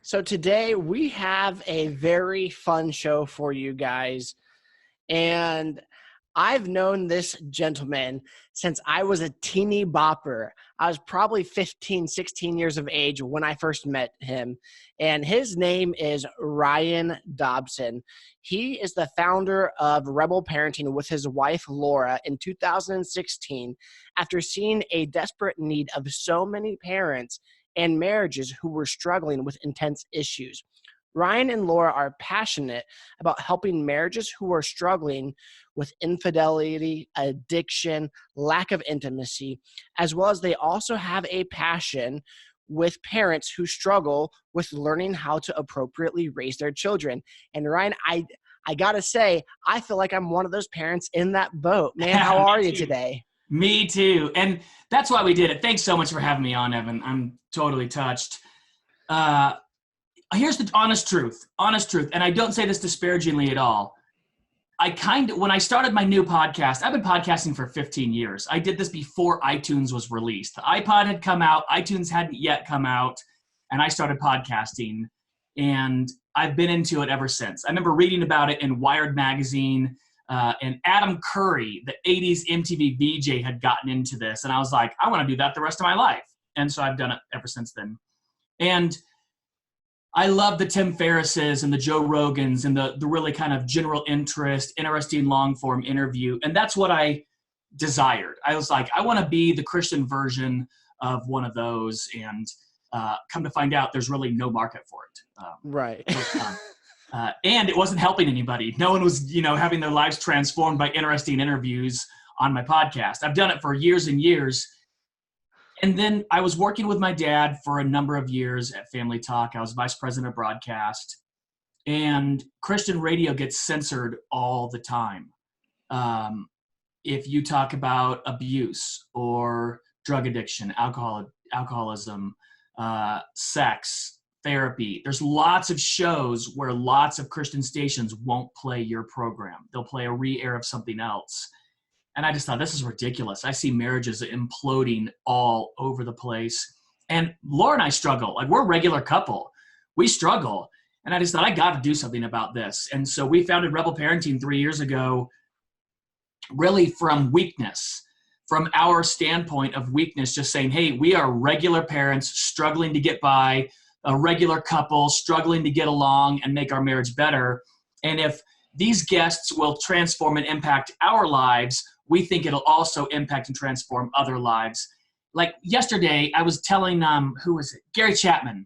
So today we have a very fun show for you guys. And I've known this gentleman since I was a teeny bopper. I was probably 15, 16 years of age when I first met him. And his name is Ryan Dobson. He is the founder of Rebel Parenting with his wife, Laura, in 2016, after seeing a desperate need of so many parents and marriages who were struggling with intense issues. Ryan and Laura are passionate about helping marriages who are struggling with infidelity, addiction, lack of intimacy, as well as they also have a passion with parents who struggle with learning how to appropriately raise their children. And Ryan, I gotta say, I feel like I'm one of those parents in that boat. Man, how are you today? Me too. And that's why we did it. Thanks so much for having me on, Evan. I'm totally touched. Here's the honest truth. And I don't say this disparagingly at all. When I started my new podcast, I've been podcasting for 15 years. I did this before iTunes was released. The iPod had come out, iTunes hadn't yet come out, and I started podcasting. And I've been into it ever since. I remember reading about it in Wired magazine, and Adam Curry, the 80s MTV VJ, had gotten into this. And I was like, I want to do that the rest of my life. And so I've done it ever since then. And I love the Tim Ferrisses and the Joe Rogans and the really kind of general interest, interesting long-form interview. And that's what I desired. I was like, I want to be the Christian version of one of those. And come to find out, there's really no market for it. Right. And it wasn't helping anybody. No one was, having their lives transformed by interesting interviews on my podcast. I've done it for years and years. And then I was working with my dad for a number of years at Family Talk. I was vice president of broadcast. And Christian radio gets censored all the time. If you talk about abuse or drug addiction, alcoholism, sex, therapy, there's lots of shows where lots of Christian stations won't play your program. They'll play a re-air of something else. And I just thought, this is ridiculous. I see marriages imploding all over the place. And Laura and I struggle. Like, we're a regular couple. We struggle. And I just thought, I got to do something about this. And so we founded Rebel Parenting 3 years ago, really from weakness, from our standpoint of weakness, just saying, hey, we are regular parents struggling to get by, a regular couple struggling to get along and make our marriage better. And if these guests will transform and impact our lives, we think it'll also impact and transform other lives. Like yesterday, I was telling, who was it? Gary Chapman.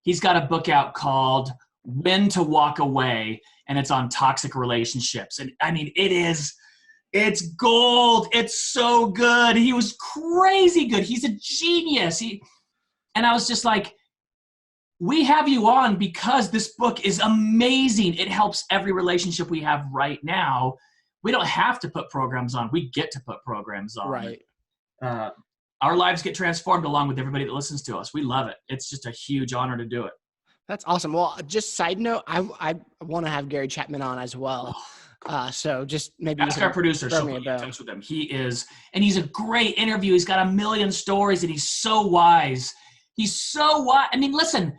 He's got a book out called When to Walk Away, and it's on toxic relationships. And I mean, it's gold. It's so good. He was crazy good. He's a genius. And I was just like, we have you on because this book is amazing. It helps every relationship we have right now. We don't have to put programs on. We get to put programs on. Right. Our lives get transformed along with everybody that listens to us. We love it. It's just a huge honor to do it. That's awesome. Well, just side note, I want to have Gary Chapman on as well. So just maybe ask our producer. She'll put you in touch with him. He's a great interview. He's got a million stories and he's so wise. I mean, listen,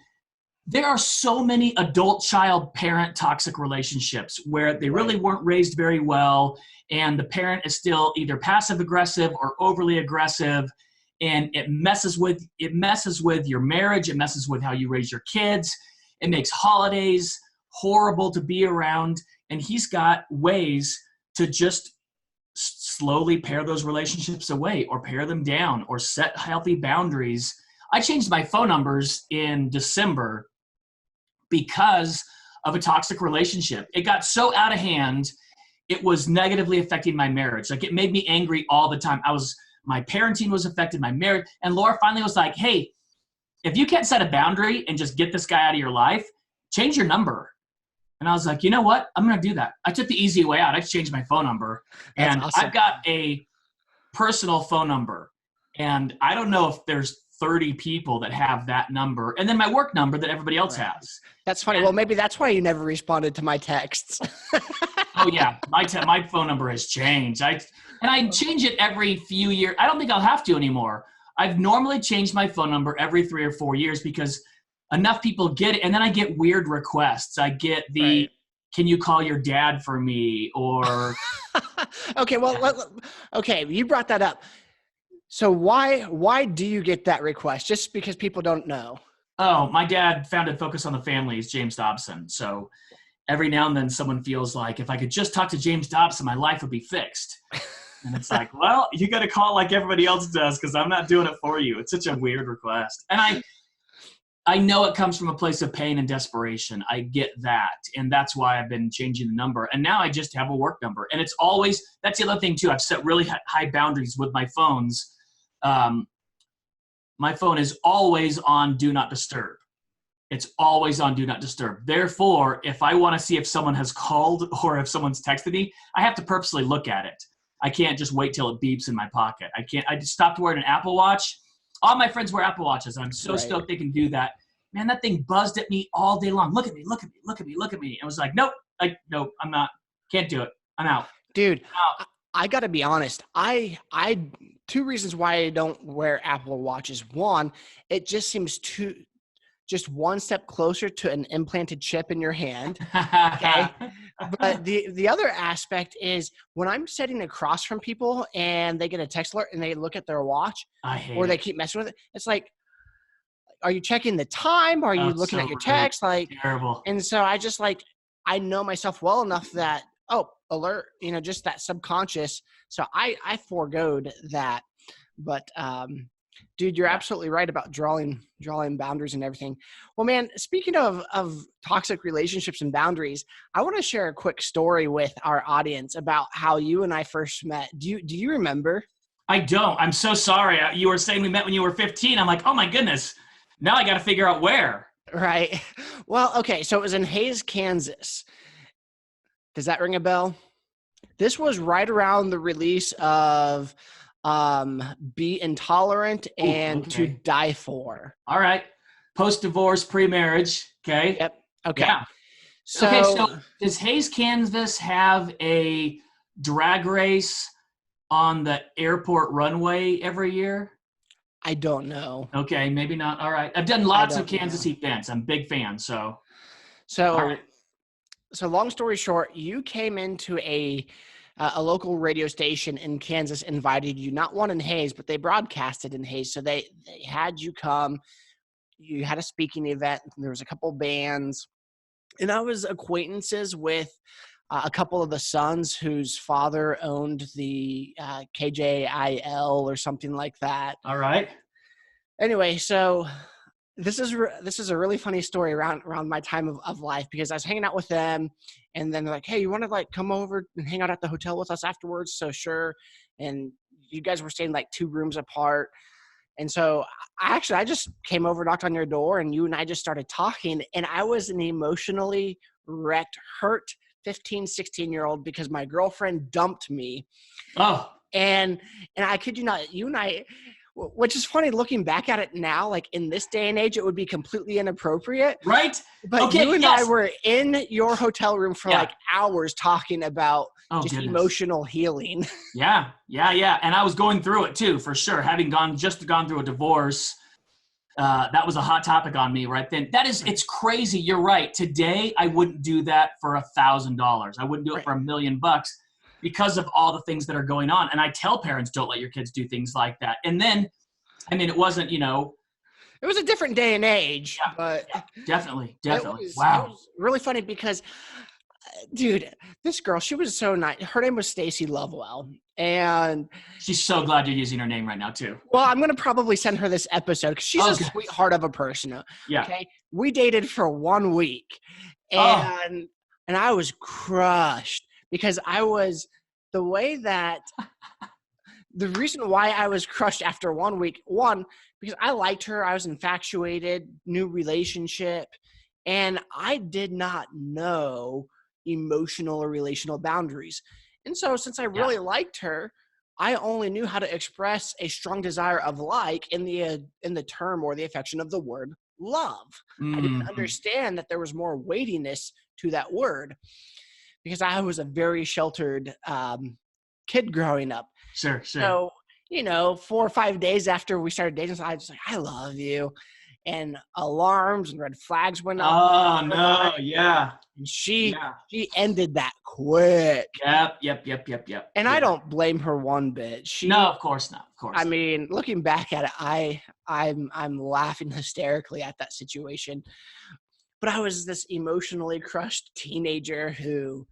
there are so many adult-child-parent toxic relationships where they really weren't raised very well, and the parent is still either passive-aggressive or overly aggressive, and it messes with your marriage. It messes with how you raise your kids. It makes holidays horrible to be around, and he's got ways to just slowly pare those relationships away or pare them down or set healthy boundaries. I changed my phone numbers in December because of a toxic relationship. It got so out of hand, it was negatively affecting my marriage. Like, it made me angry all the time. My parenting was affected, my marriage. And Laura finally was like, hey, if you can't set a boundary and just get this guy out of your life, change your number. And I was like, you know what? I'm going to do that. I took the easy way out. I changed my phone number. That's and awesome. I've got a personal phone number. And I don't know if there's 30 people that have that number, and then my work number that everybody else has. That's funny. Well, maybe that's why you never responded to my texts. Oh yeah, my phone number has changed. I change it every few years. I don't think I'll have to anymore. I've normally changed my phone number every 3 or 4 years because enough people get it. And then I get weird requests. I get Right. can you call your dad for me? Or Okay, well, okay, you brought that up. So why do you get that request? Just because people don't know? oh, my dad founded Focus on the Family, James Dobson. So every now and then someone feels like if I could just talk to James Dobson, my life would be fixed. And it's like, well, you got to call like everybody else does because I'm not doing it for you. It's such a weird request. And I know it comes from a place of pain and desperation. I get that. And that's why I've been changing the number. And now I just have a work number. And it's always, that's the other thing too. I've set really high boundaries with my phones. My phone is always on Do Not Disturb. It's always on Do Not Disturb. Therefore, if I want to see if someone has called or if someone's texted me, I have to purposely look at it. I can't just wait till it beeps in my pocket. I just stopped wearing an Apple Watch. All my friends wear Apple Watches. I'm so stoked they can do that. Man, that thing buzzed at me all day long. Look at me, look at me, look at me, look at me. And I was like, nope, I'm not. Can't do it. I'm out. Dude, I got to be honest. I two reasons why I don't wear Apple Watches. One, it just seems just one step closer to an implanted chip in your hand. Okay. But the other aspect is when I'm sitting across from people and they get a text alert and they look at their watch or they keep messing with it, it's like, are you checking the time? Are you looking at your text? Like, terrible. And so I just I know myself well enough that, alert, just that subconscious. So I foregoed that. But dude, you're absolutely right about drawing boundaries and everything. Well, man, speaking of toxic relationships and boundaries, I want to share a quick story with our audience about how you and I first met. Do you remember? I don't. I'm so sorry. You were saying we met when you were 15. I'm like, oh my goodness. Now I got to figure out where. Right. Well, okay. So it was in Hays, Kansas. Does that ring a bell? This was right around the release of Be Intolerant and To Die For. All right. Post-divorce, pre-marriage. Okay. Yep. Okay. Yeah. So does Hays, Kansas have a drag race on the airport runway every year? I don't know. Okay, maybe not. All right. I've done lots of Kansas events. I'm a big fan. So long story short, you came into a local radio station in Kansas, invited you, not one in Hays, but they broadcasted in Hays. So they had you come. You had a speaking event. There was a couple bands. And I was acquaintances with a couple of the sons whose father owned the KJIL or something like that. All right. Anyway, so this is a really funny story around my time of life, because I was hanging out with them and then they're like, hey, you want to come over and hang out at the hotel with us afterwards? So sure. And you guys were staying 2 rooms apart. And so I just came over, knocked on your door, and you and I just started talking. And I was an emotionally wrecked, hurt 15, 16-year-old because my girlfriend dumped me. Oh. And I kid you not, you and I, which is funny looking back at it now, in this day and age, it would be completely inappropriate. Right? But you and I were in your hotel room for hours talking about emotional healing. Yeah. And I was going through it too, for sure. Having gone through a divorce, that was a hot topic on me right then. It's crazy. You're right. Today, I wouldn't do that for $1,000. I wouldn't do it for $1 million because of all the things that are going on. And I tell parents, don't let your kids do things like that. And then, it wasn't, it was a different day and age, but definitely. It was really funny because, dude, this girl, she was so nice. Her name was Stacy Lovewell, and she's so glad you're using her name right now too. Well, I'm gonna probably send her this episode because she's a sweetheart of a person. Yeah. Okay, we dated for 1 week, and I was crushed because the reason why I was crushed after 1 week, because I liked her, I was infatuated, new relationship, and I did not know emotional or relational boundaries. And so since I really liked her, I only knew how to express a strong desire of in the term or the affection of the word love. Mm-hmm. I didn't understand that there was more weightiness to that word because I was a very sheltered kid growing up. Sure. So, 4 or 5 days after we started dating, I was like, I love you. and alarms and red flags went up. Oh no, yeah. And she ended that quick. Yep. And I don't blame her one bit. No, of course not. Of course. I mean, looking back at it, I'm laughing hysterically at that situation. But I was this emotionally crushed teenager who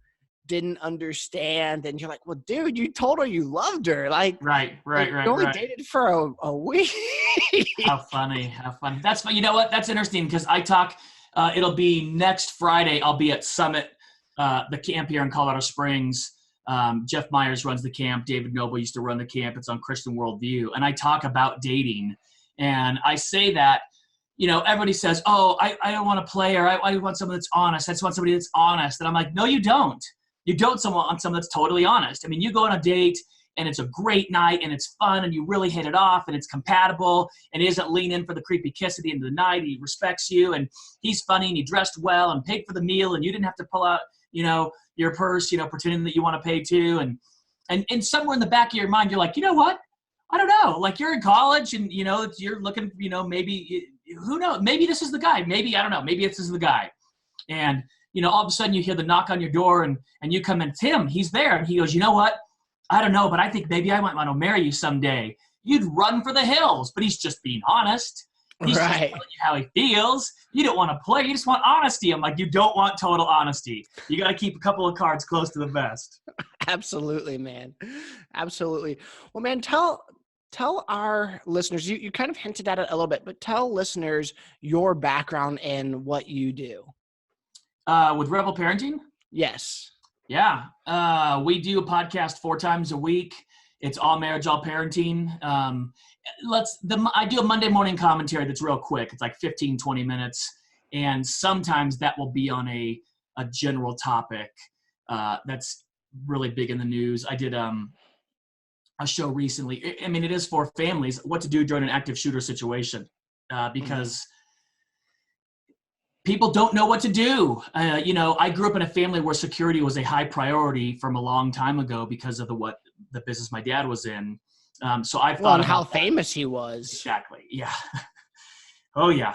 didn't understand. And you're like, well, dude, you told her you loved her. Like, right. You only dated for a week. How funny. That's, you know what? That's interesting because I talk, it'll be next Friday. I'll be at Summit, the camp here in Colorado Springs. Jeff Myers runs the camp. David Noble used to run the camp. It's on Christian Worldview. And I talk about dating. And I say that, everybody says, oh, I don't want to play, or I want someone that's honest. I just want somebody that's honest. And I'm like, no, you don't. You don't want someone that's totally honest. I mean, you go on a date and it's a great night and it's fun and you really hit it off and it's compatible and he doesn't lean in for the creepy kiss at the end of the night. He respects you and he's funny and he dressed well and paid for the meal and you didn't have to pull out, your purse, pretending that you want to pay too. And somewhere in the back of your mind, you're like, you know what? I don't know. Like you're in college and, you're looking, maybe, who knows? Maybe this is the guy. Maybe, I don't know. Maybe this is the guy. And, all of a sudden you hear the knock on your door and you come in, it's him. He's there. And he goes, you know what? I don't know, but I think maybe I might want to marry you someday. You'd run for the hills, but he's just being honest. He's just telling you how he feels. You don't want to play. You just want honesty. I'm like, you don't want total honesty. You got to keep a couple of cards close to the vest. Absolutely, man. Absolutely. Well, man, tell our listeners, you kind of hinted at it a little bit, but tell listeners your background and what you do. With Rebel Parenting? Yes. Yeah. We do a podcast 4 times a week. It's all marriage, all parenting. I do a Monday morning commentary that's real quick. It's like 15, 20 minutes. And sometimes that will be on a general topic that's really big in the news. I did a show recently. I mean, it is for families, what to do during an active shooter situation because people don't know what to do. I grew up in a family where security was a high priority from a long time ago because of the business my dad was in. So I've thought about how famous he was. Exactly. Yeah. Oh yeah.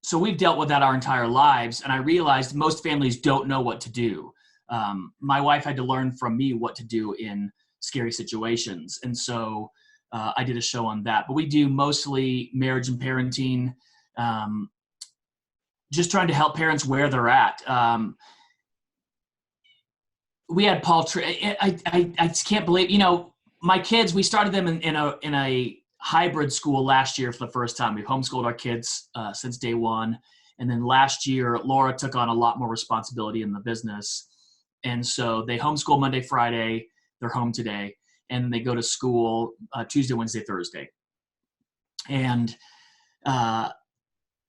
So we've dealt with that our entire lives. And I realized most families don't know what to do. My wife had to learn from me what to do in scary situations. And so I did a show on that, but we do mostly marriage and parenting, just trying to help parents where they're at. We had Paul, I just can't believe, my kids, we started them in a hybrid school last year for the first time. We've homeschooled our kids since day one. And then last year, Laura took on a lot more responsibility in the business. And so they homeschool Monday, Friday, they're home today, and they go to school Tuesday, Wednesday, Thursday. And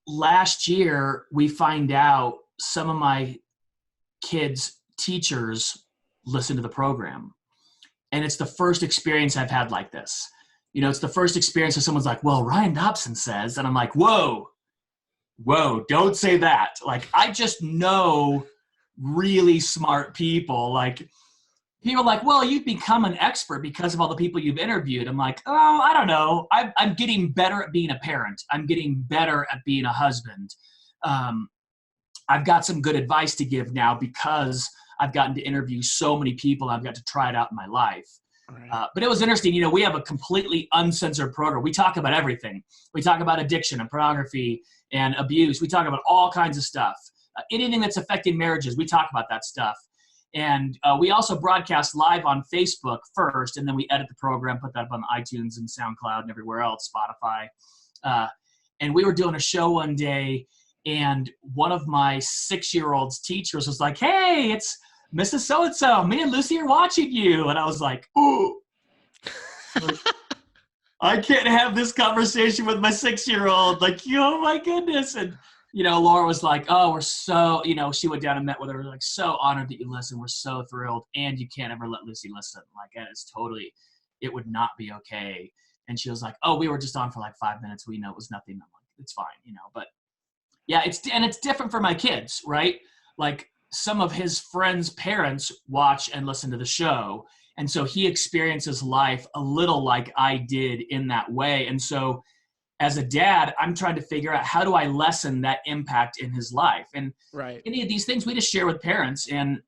last year, we find out some of my kids' teachers listen to the program. And it's the first experience I've had like this. It's the first experience that someone's like, well, Ryan Dobson says, and I'm like, whoa, don't say that. Like, I just know really smart people. Like, people are like, well, you've become an expert because of all the people you've interviewed. I'm like, oh, I don't know. I'm getting better at being a parent. I'm getting better at being a husband. I've got some good advice to give now because I've gotten to interview so many people. I've got to try it out in my life. Right. But it was interesting. We have a completely uncensored program. We talk about everything. We talk about addiction and pornography and abuse. We talk about all kinds of stuff. Anything that's affecting marriages, we talk about that stuff. And we also broadcast live on Facebook first, and then we edit the program, put that up on iTunes and SoundCloud and everywhere else, Spotify. And we were doing a show one day, and one of my 6-year-old's teachers was like, hey, it's Mrs. So-and-so. Me and Lucy are watching you. And I was like, ooh. I can't have this conversation with my 6-year-old. Like, oh, my goodness. And Laura was like, oh, we're so, she went down and met with her, like, so honored that you listen. We're so thrilled. And you can't ever let Lucy listen. Like, it would not be okay. And she was like, oh, we were just on for like 5 minutes. We know it was nothing. I'm like, it's fine, but yeah, it's different for my kids, right? Like, some of his friends' parents watch and listen to the show. And so he experiences life a little like I did in that way. And so as a dad, I'm trying to figure out how do I lessen that impact in his life. And Right. any of these things we just share with parents. And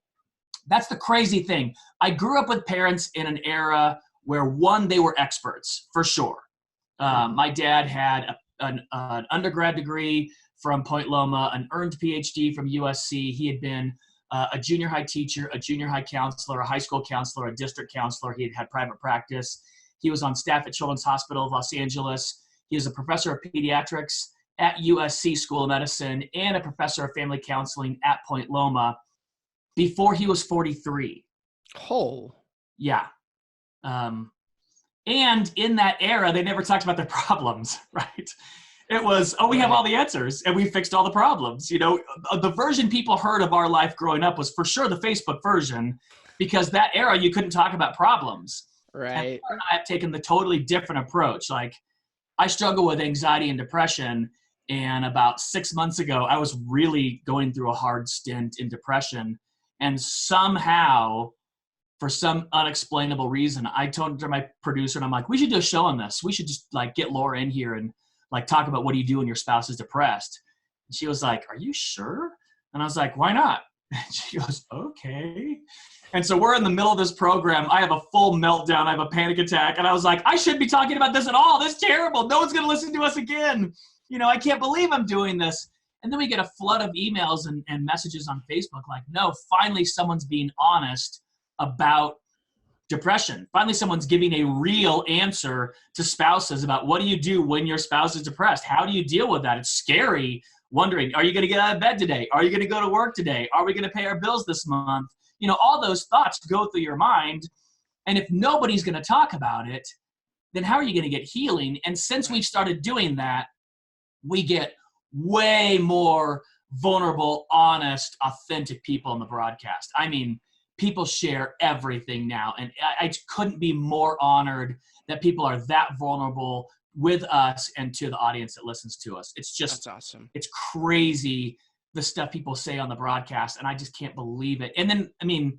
that's the crazy thing. I grew up with parents in an era where, one, they were experts, for sure. My dad had an undergrad degree from Point Loma, an earned PhD from USC. He had been a junior high teacher, a junior high counselor, a high school counselor, a district counselor. He had had private practice. He was on staff at Children's Hospital of Los Angeles. He was a professor of pediatrics at USC School of Medicine and a professor of family counseling at Point Loma before he was 43. Oh. Yeah. And in that era, they never talked about their problems, right? It was, we have all the answers and we fixed all the problems. You know, the version people heard of our life growing up was for sure the Facebook version, because that era you couldn't talk about problems. Right. And I have taken the totally different approach. Like, I struggle with anxiety and depression. And about 6 months ago, I was really going through a hard stint in depression. And somehow, for some unexplainable reason, I told my producer, and I'm like, we should do a show on this. We should just like get Laura in here and like talk about what do you do when your spouse is depressed. And she was like, are you sure? And I was like, why not? And she goes, okay. And so we're in the middle of this program. I have a full meltdown. I have a panic attack. And I was like, I shouldn't be talking about this at all. This is terrible. No one's going to listen to us again. You know, I can't believe I'm doing this. And then we get a flood of emails and messages on Facebook like, no, finally someone's being honest about depression. Finally, someone's giving a real answer to spouses about what do you do when your spouse is depressed? How do you deal with that? It's scary, wondering, are you going to get out of bed today? Are you going to go to work today? Are we going to pay our bills this month? You know, all those thoughts go through your mind. And if nobody's going to talk about it, then how are you going to get healing? And since we've started doing that, we get way more vulnerable, honest, authentic people in the broadcast. I mean, people share everything now. And I couldn't be more honored that people are that vulnerable with us and to the audience that listens to us. It's just, that's awesome. It's crazy the stuff people say on the broadcast, and I just can't believe it. And then, I mean,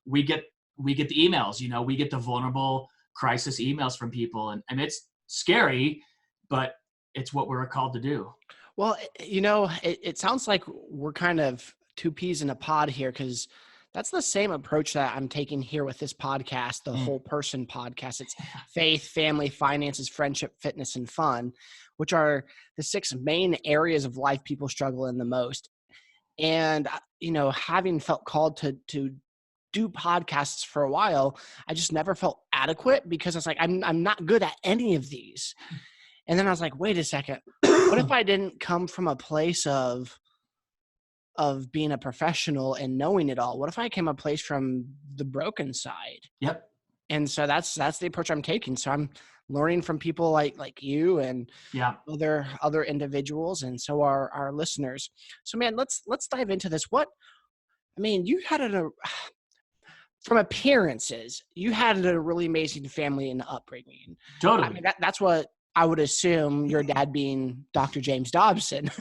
we get the emails, you know, we get the vulnerable crisis emails from people, and it's scary, but it's what we're called to do. Well, you know, it sounds like we're kind of two peas in a pod here, because that's the same approach that I'm taking here with this podcast, the Whole Person podcast. It's faith, family, finances, friendship, fitness, and fun, which are the 6 main areas of life people struggle in the most. And, you know, having felt called to do podcasts for a while, I just never felt adequate, because it's like, I'm not good at any of these. And then I was like, wait a second, what if I didn't come from a place of being a professional and knowing it all? What if I came a place from the broken side? Yep. And so that's the approach I'm taking. So I'm learning from people like you and other individuals, and so are our listeners. So man, let's dive into this. You had from appearances, you had a really amazing family and upbringing. Totally. I mean, that's what I would assume, your dad being Dr. James Dobson.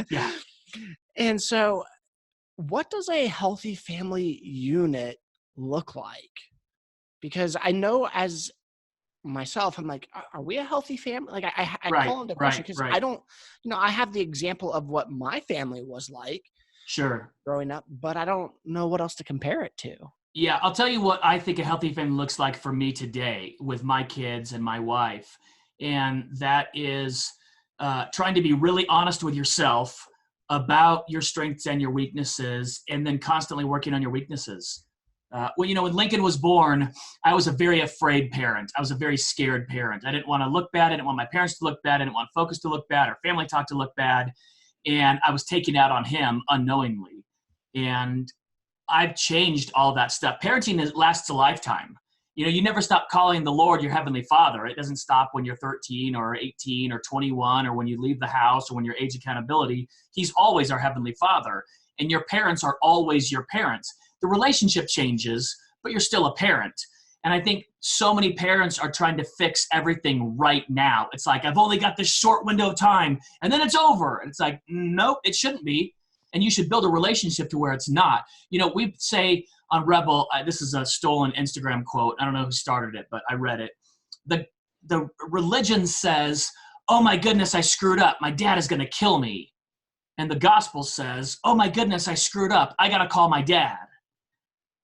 Yeah. And so what does a healthy family unit look like? Because I know as myself, I'm like, are we a healthy family? Like I call into question because I don't, you know, I have the example of what my family was like growing up, but I don't know what else to compare it to. Yeah, I'll tell you what I think a healthy family looks like for me today with my kids and my wife. And that is trying to be really honest with yourself about your strengths and your weaknesses, and then constantly working on your weaknesses. Well, you know, when Lincoln was born, I was a very afraid parent. I was a very scared parent. I didn't want to look bad. I didn't want my parents to look bad. I didn't want Focus to look bad or Family Talk to look bad. And I was taking out on him unknowingly. And I've changed all that stuff. Parenting lasts a lifetime. You know, you never stop calling the Lord your Heavenly Father. It doesn't stop when you're 13 or 18 or 21 or when you leave the house or when you're age accountability. He's always our Heavenly Father. And your parents are always your parents. The relationship changes, but you're still a parent. And I think so many parents are trying to fix everything right now. It's like, I've only got this short window of time and then it's over. And it's like, nope, it shouldn't be. And you should build a relationship to where it's not. You know, we say on Rebel, this is a stolen Instagram quote. I don't know who started it, but I read it. The religion says oh my goodness, I screwed up. My dad is going to kill me. And the gospel says, oh my goodness, I screwed up. I got to call my dad.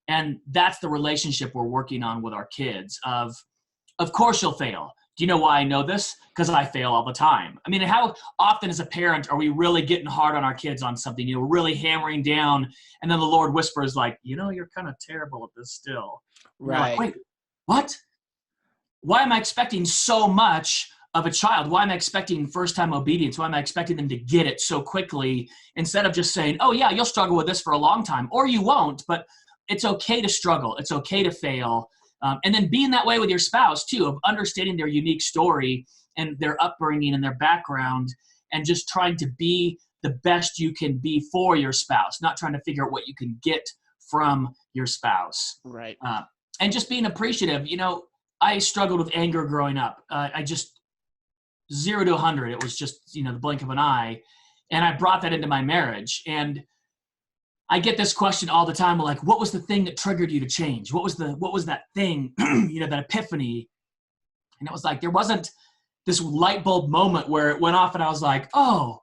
And that's the relationship we're working on with our kids of course you'll fail. Do you know why I know this? Because I fail all the time. I mean, how often as a parent are we really getting hard on our kids on something, really hammering down, and then the Lord whispers like, you're kind of terrible at this still. Right. You're like, wait, what? Why am I expecting so much of a child? Why am I expecting first-time obedience? Why am I expecting them to get it so quickly instead of just saying, oh yeah, you'll struggle with this for a long time, or you won't, but it's okay to struggle. It's okay to fail. And then being that way with your spouse too, of understanding their unique story and their upbringing and their background, and just trying to be the best you can be for your spouse, not trying to figure out what you can get from your spouse. Right. And just being appreciative. I struggled with anger growing up. I just 0 to 100. It was just, the blink of an eye. And I brought that into my marriage. And I get this question all the time. Like, what was the thing that triggered you to change? What was that thing, that epiphany? And it was like, there wasn't this light bulb moment where it went off and I was like, oh,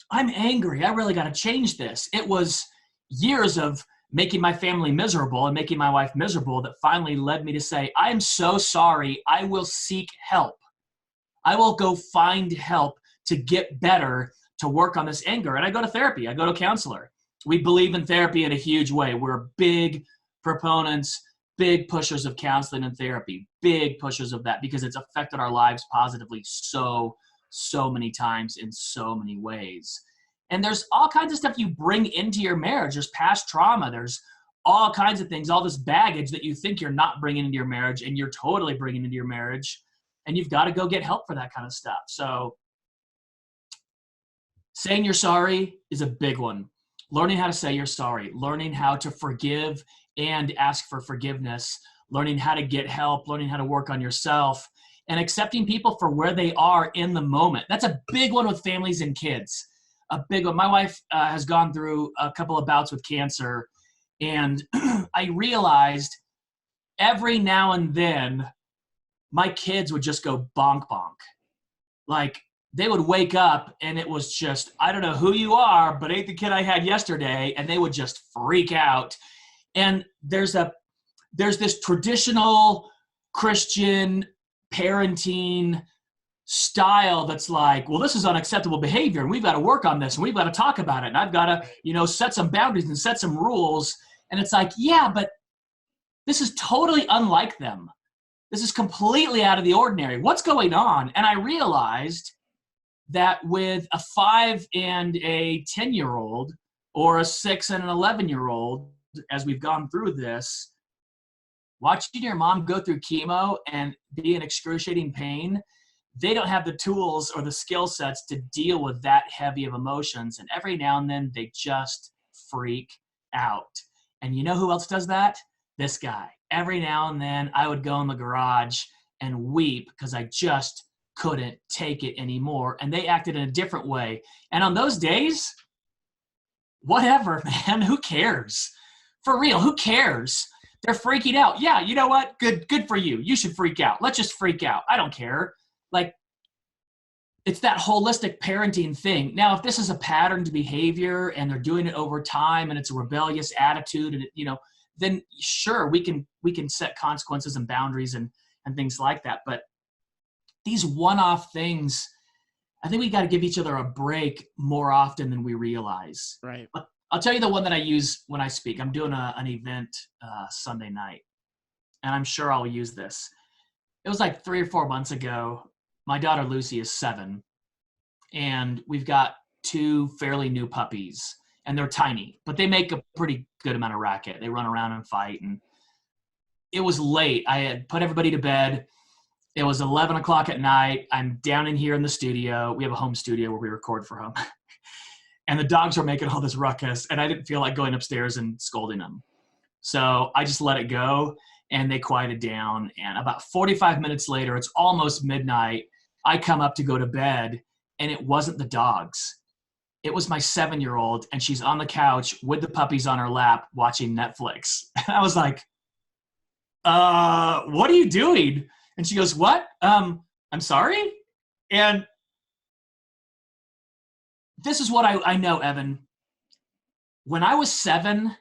I'm angry. I really got to change this. It was years of making my family miserable and making my wife miserable that finally led me to say, I'm so sorry. I will seek help. I will go find help to get better, to work on this anger. And I go to therapy. I go to a counselor. We believe in therapy in a huge way. We're big proponents, big pushers of counseling and therapy, big pushers of that because it's affected our lives positively so many times in so many ways. And there's all kinds of stuff you bring into your marriage. There's past trauma. There's all kinds of things, all this baggage that you think you're not bringing into your marriage and you're totally bringing into your marriage. And you've got to go get help for that kind of stuff. So saying you're sorry is a big one. Learning how to say you're sorry, learning how to forgive and ask for forgiveness, learning how to get help, learning how to work on yourself, and accepting people for where they are in the moment. That's a big one with families and kids. A big one. My wife has gone through a couple of bouts with cancer, and I realized every now and then my kids would just go bonk bonk. Like, they would wake up and it was just, I don't know who you are, but ain't the kid I had yesterday. And they would just freak out. And there's this traditional Christian parenting style that's like, well, this is unacceptable behavior and we've got to work on this and we've got to talk about it. And I've got to, set some boundaries and set some rules. And it's like, yeah, but this is totally unlike them. This is completely out of the ordinary. What's going on? And I realized that with a 5 and a 10-year-old or a 6 and an 11-year-old, as we've gone through this, watching your mom go through chemo and be in excruciating pain, they don't have the tools or the skill sets to deal with that heavy of emotions. And every now and then they just freak out. And you know who else does that? This guy. Every now and then I would go in the garage and weep because I just couldn't take it anymore. And they acted in a different way. And on those days, whatever, man, who cares? For real, who cares? They're freaking out. Yeah, you know what? Good for you. You should freak out. Let's just freak out. I don't care. Like, it's that holistic parenting thing. Now, if this is a patterned behavior and they're doing it over time and it's a rebellious attitude and then sure, we can set consequences and boundaries and things like that. But these one-off things, I think we got to give each other a break more often than we realize. Right. I'll tell you the one that I use when I speak. I'm doing an event Sunday night, and I'm sure I'll use this. It was like 3 or 4 months ago. My daughter Lucy is 7, and we've got 2 fairly new puppies, and they're tiny, but they make a pretty good amount of racket. They run around and fight, and it was late. I had put everybody to bed. It was 11 o'clock at night. I'm down in here in the studio. We have a home studio where we record for home. And the dogs were making all this ruckus, and I didn't feel like going upstairs and scolding them. So I just let it go, and they quieted down. And about 45 minutes later, it's almost midnight, I come up to go to bed, and it wasn't the dogs. It was my 7-year-old, and she's on the couch with the puppies on her lap watching Netflix. And I was like, what are you doing? And she goes, what? I'm sorry? And This is what I know, Evan. When I was 7,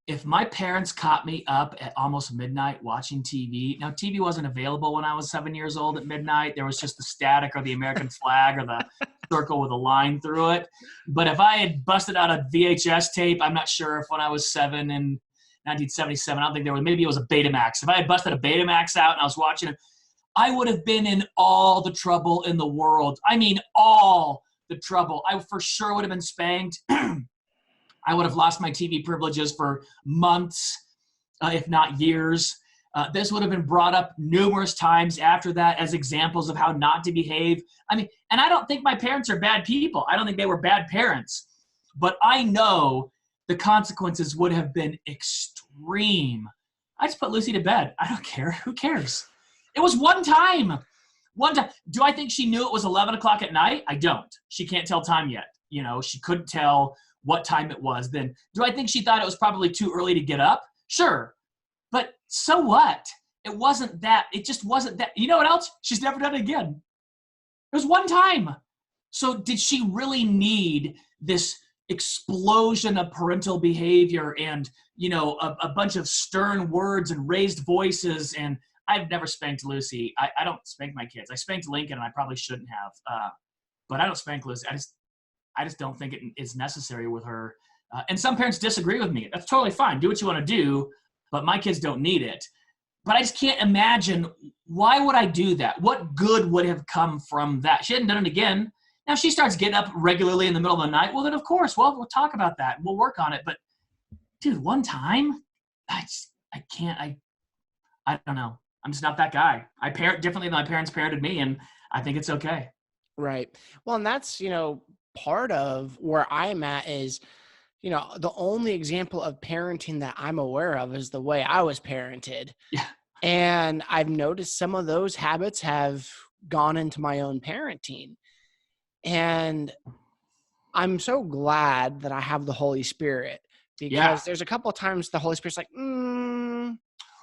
if my parents caught me up at almost midnight watching TV, now TV wasn't available when I was 7 years old at midnight. There was just the static or the American flag or the circle with a line through it. But if I had busted out a VHS tape, I'm not sure if when I was 7 in 1977, I don't think there was, maybe it was a Betamax. If I had busted a Betamax out and I was watching it, I would have been in all the trouble in the world. I mean, all the trouble. I for sure would have been spanked. I would have lost my TV privileges for months, if not years. This would have been brought up numerous times after that as examples of how not to behave. I mean, and I don't think my parents are bad people. I don't think they were bad parents. But I know the consequences would have been extreme. I just put Lucy to bed. I don't care. Who cares? It was one time. One time. Do I think she knew it was 11 o'clock at night? I don't. She can't tell time yet. You know, she couldn't tell what time it was then. Do I think she thought it was probably too early to get up? Sure. But so what? It wasn't that. It just wasn't that. You know what else? She's never done it again. It was one time. So did she really need this explosion of parental behavior and, you know, a bunch of stern words and raised voices? And I've never spanked Lucy. I don't spank my kids. I spanked Lincoln, and I probably shouldn't have. But I don't spank Lucy. I just don't think it is necessary with her. And some parents disagree with me. That's totally fine. Do what you want to do, but my kids don't need it. But I just can't imagine, why would I do that? What good would have come from that? She hadn't done it again. Now, if she starts getting up regularly in the middle of the night, well, then of course, we'll talk about that. We'll work on it. But, dude, one time, I don't know. I'm just not that guy. I parent differently than my parents parented me, and I think it's okay. Right. Well, and that's, you know, part of where I'm at is, you know, the only example of parenting that I'm aware of is the way I was parented. Yeah. And I've noticed some of those habits have gone into my own parenting. And I'm so glad that I have the Holy Spirit, because there's a couple of times the Holy Spirit's like,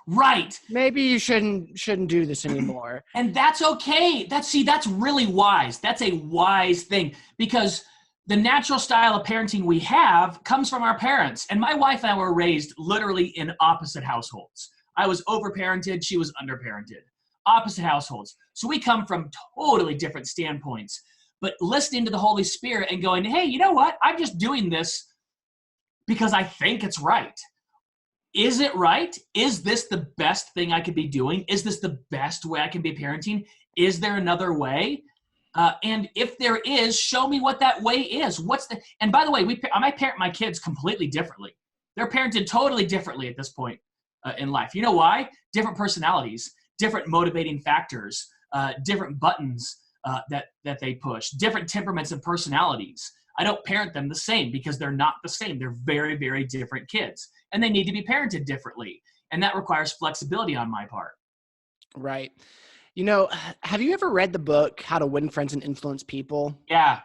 right. Maybe you shouldn't do this anymore. And that's okay. That's really wise. That's a wise thing, because the natural style of parenting we have comes from our parents. And my wife and I were raised literally in opposite households. I was overparented. She was underparented. Opposite households. So we come from totally different standpoints. But listening to the Holy Spirit and going, hey, you know what? I'm just doing this because I think it's right. Is it right? Is this the best thing I could be doing? Is this the best way I can be parenting? Is there another way? And if there is, show me what that way is. And by the way, I parent my kids completely differently. They're parented totally differently at this point in life. You know why? Different personalities, different motivating factors, different buttons that they push, different temperaments and personalities. I don't parent them the same because they're not the same. They're very, very different kids, and they need to be parented differently. And that requires flexibility on my part. Right. You know, have you ever read the book, How to Win Friends and Influence People? Yeah.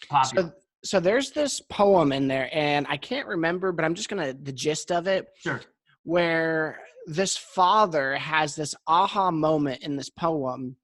Popular. So there's this poem in there, and I can't remember, but I'm just the gist of it. Sure. Where this father has this aha moment in this poem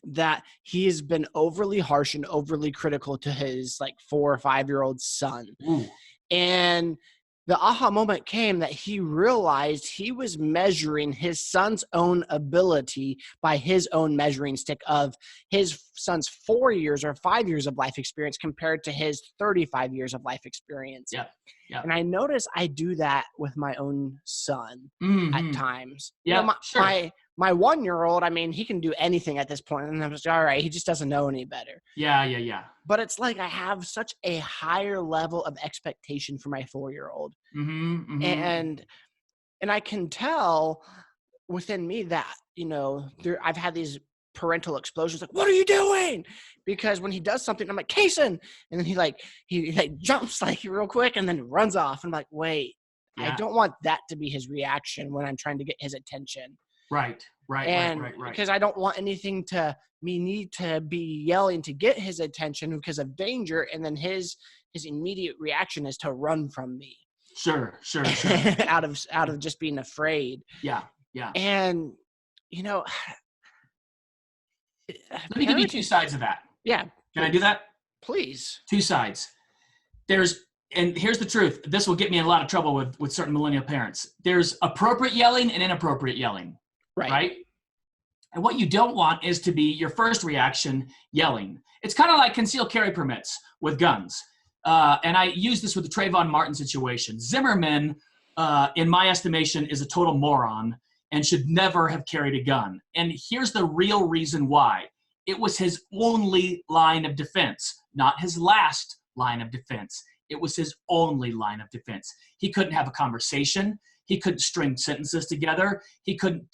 that he has been overly harsh and overly critical to his 4 or 5-year-old son. Ooh. And the aha moment came that he realized he was measuring his son's own ability by his own measuring stick of his son's 4 years or 5 years of life experience compared to his 35 years of life experience. Yeah. And I notice I do that with my own son at times. Yeah, you know, sure. My 1-year-old, I mean, he can do anything at this point, and I'm just, all right, he just doesn't know any better. Yeah. But it's like I have such a higher level of expectation for my 4-year-old. And I can tell within me that, you know, I've had these parental explosions, like, what are you doing? Because when he does something, I'm like, Kason, and then he jumps real quick and then runs off. I'm like, wait, I don't want that to be his reaction when I'm trying to get his attention. Right. Because I don't want anything to me need to be yelling to get his attention because of danger, and then his immediate reaction is to run from me. Sure. out of just being afraid. Yeah. And you know, let me give you 2 sides of that. Yeah. Can I do that? Please. 2 sides. And here's the truth. This will get me in a lot of trouble with certain millennial parents. There's appropriate yelling and inappropriate yelling, right? And what you don't want is to be your first reaction yelling. It's kind of like concealed carry permits with guns. And I use this with the Trayvon Martin situation. Zimmerman, in my estimation, is a total moron and should never have carried a gun. And here's the real reason why. It was his only line of defense, not his last line of defense. It was his only line of defense. He couldn't have a conversation. He couldn't string sentences together. He couldn't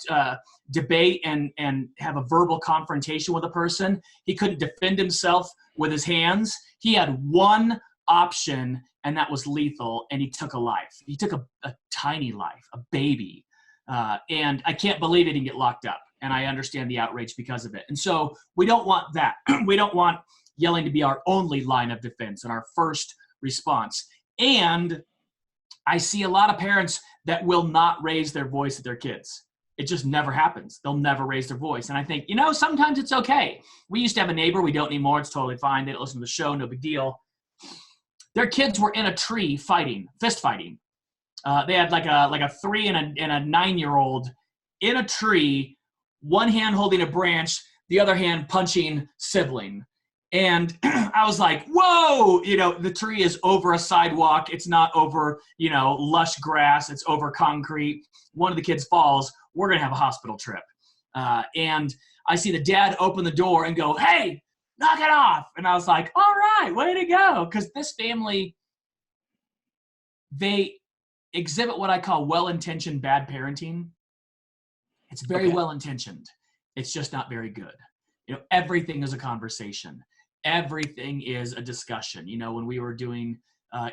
debate and have a verbal confrontation with a person. He couldn't defend himself with his hands. He had one option, and that was lethal, and he took a life. He took a tiny life, a baby. And I can't believe he didn't get locked up. And I understand the outrage because of it. And so we don't want that. We don't want yelling to be our only line of defense and our first response. And I see a lot of parents that will not raise their voice at their kids. It just never happens. They'll never raise their voice. And I think, sometimes it's okay. We used to have a neighbor. We don't anymore. It's totally fine. They don't listen to the show. No big deal. Their kids were in a tree fighting, fist fighting. They had like a 3 and a 9-year-old in a tree, one hand holding a branch, the other hand punching sibling. And I was like, whoa, the tree is over a sidewalk. It's not over, lush grass. It's over concrete. One of the kids falls. We're going to have a hospital trip. And I see the dad open the door and go, hey, knock it off. And I was like, all right, way to go. Because this family, they exhibit what I call well-intentioned bad parenting. It's very well-intentioned. It's just not very good. Everything is a conversation. Everything is a discussion. When we were doing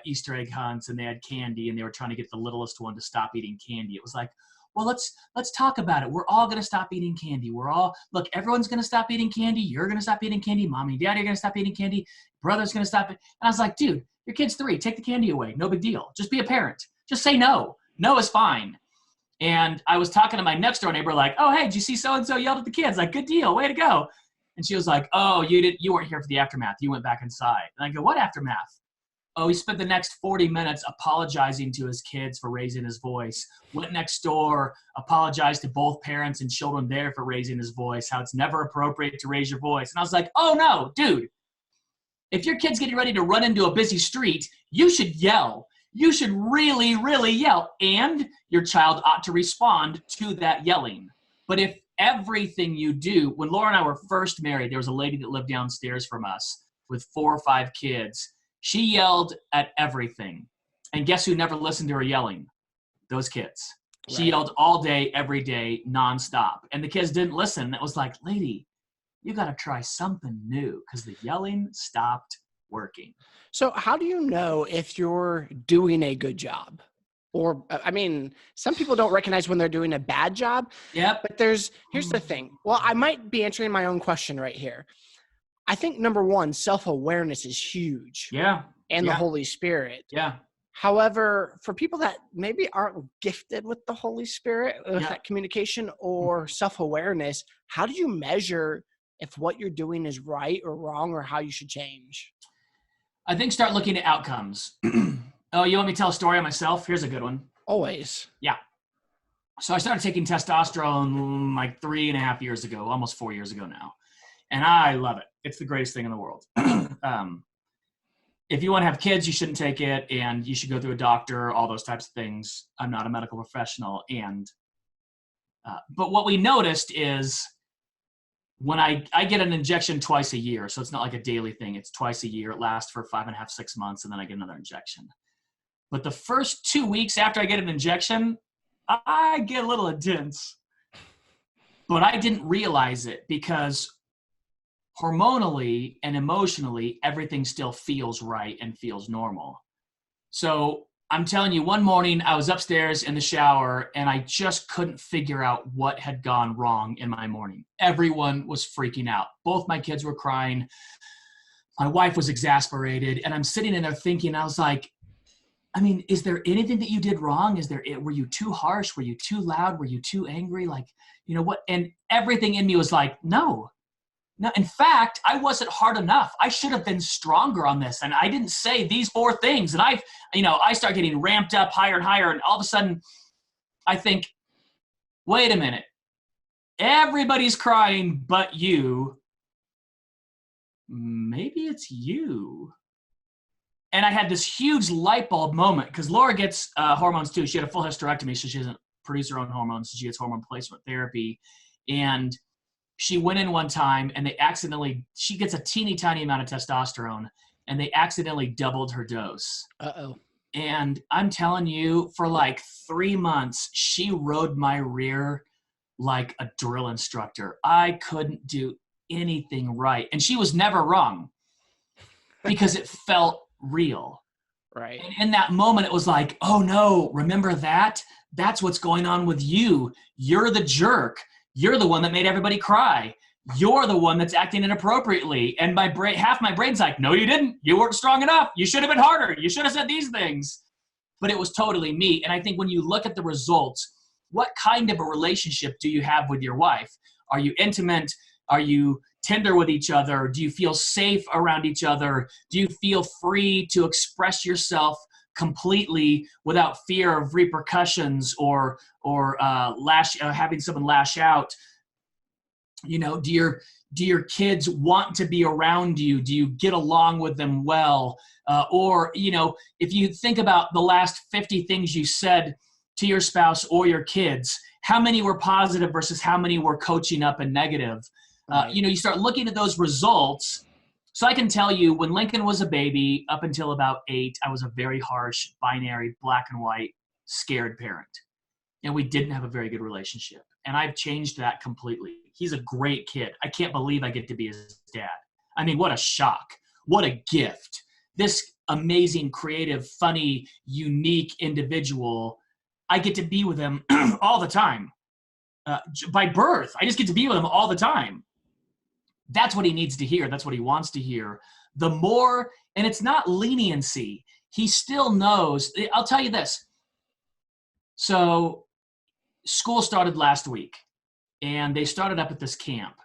Easter egg hunts and they had candy and they were trying to get the littlest one to stop eating candy, it was like, well, let's talk about it. We're all going to stop eating candy. Look, everyone's going to stop eating candy. You're going to stop eating candy. Mommy and daddy are going to stop eating candy. Brother's going to stop it. And I was like, dude, your kid's 3. Take the candy away. No big deal. Just be a parent. Just say no. No is fine. And I was talking to my next door neighbor like, oh, hey, did you see so-and-so yelled at the kids? Like, good deal. Way to go. And she was like, oh, you weren't here for the aftermath. You went back inside. And I go, what aftermath? Oh, he spent the next 40 minutes apologizing to his kids for raising his voice. Went next door, apologized to both parents and children there for raising his voice, how it's never appropriate to raise your voice. And I was like, oh, no, dude. If your kid's getting ready to run into a busy street, you should yell. You should really, really yell. And your child ought to respond to that yelling. But if everything you do, when Laura and I were first married, there was a lady that lived downstairs from us with 4 or 5 kids. She yelled at everything. And guess who never listened to her yelling? Those kids. Right. She yelled all day, every day, nonstop. And the kids didn't listen. It was like, lady, you got to try something new because the yelling stopped working. So how do you know if you're doing a good job? Or, some people don't recognize when they're doing a bad job. Yep. But here's the thing. Well, I might be answering my own question right here. I think number one, self-awareness is huge. Yeah. And the Holy Spirit. Yeah. However, for people that maybe aren't gifted with the Holy Spirit, with that communication or self-awareness, how do you measure if what you're doing is right or wrong or how you should change? I think start looking at outcomes. Oh, you want me to tell a story on myself? Here's a good one. Always. Yeah. So I started taking testosterone like 3.5 years ago, almost 4 years ago now. And I love it. It's the greatest thing in the world. If you want to have kids, you shouldn't take it, and you should go through a doctor, all those types of things. I'm not a medical professional. But what we noticed is when I get an injection twice a year, so it's not like a daily thing. It's twice a year. It lasts for 5.5, 6 months, and then I get another injection. But the first 2 weeks after I get an injection, I get a little intense. But I didn't realize it because hormonally and emotionally, everything still feels right and feels normal. So I'm telling you, one morning I was upstairs in the shower and I just couldn't figure out what had gone wrong in my morning. Everyone was freaking out. Both my kids were crying. My wife was exasperated. And I'm sitting in there thinking, I was like, is there anything that you did wrong? Were you too harsh? Were you too loud? Were you too angry? Like, what? And everything in me was like, no, No, in fact, I wasn't hard enough. I should have been stronger on this. And I didn't say these 4 things. And I start getting ramped up higher and higher. And all of a sudden I think, wait a minute, everybody's crying but you. Maybe it's you. And I had this huge light bulb moment because Laura gets hormones too. She had a full hysterectomy, so she doesn't produce her own hormones. So she gets hormone replacement therapy. And she went in one time and she gets a teeny tiny amount of testosterone and they accidentally doubled her dose. Uh-oh. And I'm telling you, for like 3 months, she rode my rear like a drill instructor. I couldn't do anything right. And she was never wrong because it felt real. Right. And in that moment, it was like, oh no, remember that? That's what's going on with you. You're the jerk. You're the one that made everybody cry. You're the one that's acting inappropriately. And half my brain's like, no, you didn't. You weren't strong enough. You should have been harder. You should have said these things. But it was totally me. And I think when you look at the results, what kind of a relationship do you have with your wife? Are you intimate? Are you tender with each other? Do you feel safe around each other? Do you feel free to express yourself completely without fear of repercussions or having someone lash out? Do your kids want to be around you? Do you get along with them well? If you think about the last 50 things you said to your spouse or your kids, how many were positive versus how many were coaching up and negative? Right. You start looking at those results. So I can tell you, when Lincoln was a baby, up until about 8, I was a very harsh, binary, black and white, scared parent. And we didn't have a very good relationship. And I've changed that completely. He's a great kid. I can't believe I get to be his dad. I mean, what a shock. What a gift. This amazing, creative, funny, unique individual, I get to be with him all the time. By birth, I just get to be with him all the time. That's what he needs to hear. That's what he wants to hear. The more, and it's not leniency. He still knows. I'll tell you this. So school started last week, and they started up at this camp.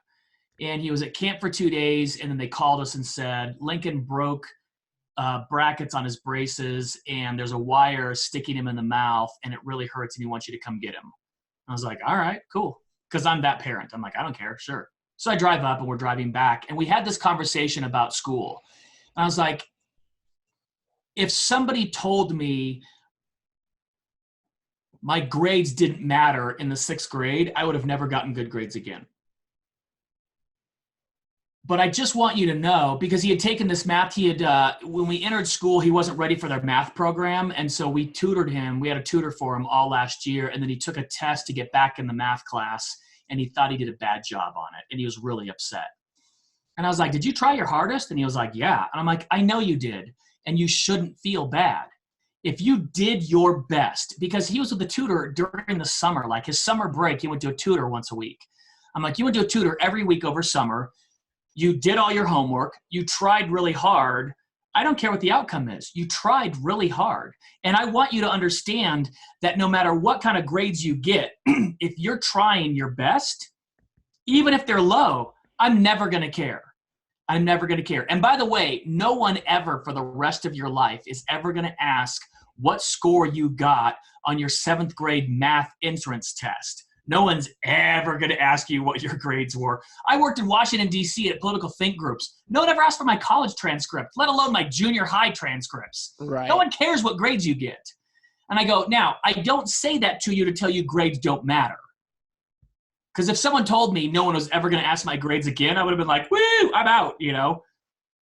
And he was at camp for 2 days, and then they called us and said, Lincoln broke brackets on his braces, and there's a wire sticking him in the mouth, and it really hurts, and he wants you to come get him. I was like, all right, cool. Because I'm that parent. I'm like, I don't care, sure. So I drive up, and we're driving back, and we had this conversation about school. And I was like, if somebody told me my grades didn't matter in the 6th grade, I would have never gotten good grades again. But I just want you to know, because he had taken this math, when we entered school, he wasn't ready for their math program. And so we tutored him. We had a tutor for him all last year. And then he took a test to get back in the math class, and he thought he did a bad job on it. And he was really upset. And I was like, did you try your hardest? And he was like, yeah. And I'm like, I know you did. And you shouldn't feel bad. If you did your best, because he was with the tutor during the summer, like his summer break, he went to a tutor once a week. I'm like, you went to a tutor every week over summer. You did all your homework. You tried really hard. I don't care what the outcome is. You tried really hard. And I want you to understand that no matter what kind of grades you get, if you're trying your best, even if they're low, I'm never going to care. I'm never going to care. And by the way, no one ever for the rest of your life is ever going to ask what score you got on your 7th grade math entrance test. No one's ever going to ask you what your grades were. I worked in Washington, D.C. at political think groups. No one ever asked for my college transcript, let alone my junior high transcripts. Right. No one cares what grades you get. And I go, now, I don't say that to you to tell you grades don't matter. Because if someone told me no one was ever going to ask my grades again, I would have been like, woo, I'm out,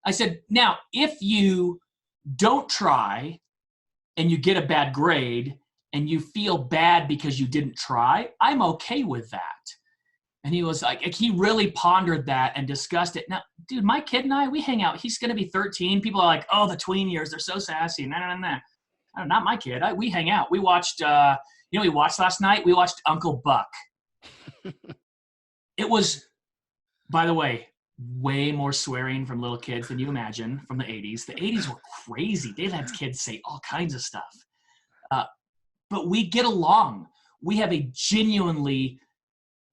I said, now, if you don't try and you get a bad grade and you feel bad because you didn't try, I'm okay with that. And he was like, he really pondered that and discussed it. Now, dude, my kid and I, we hang out. He's going to be 13. People are like, oh, the tween years, they're so sassy. Nah. Not my kid. We hang out. We watched, we watched last night? We watched Uncle Buck. It was, by the way, way more swearing from little kids than you imagine from the 80s. The 80s were crazy. They had kids say all kinds of stuff. But we get along. We have a genuinely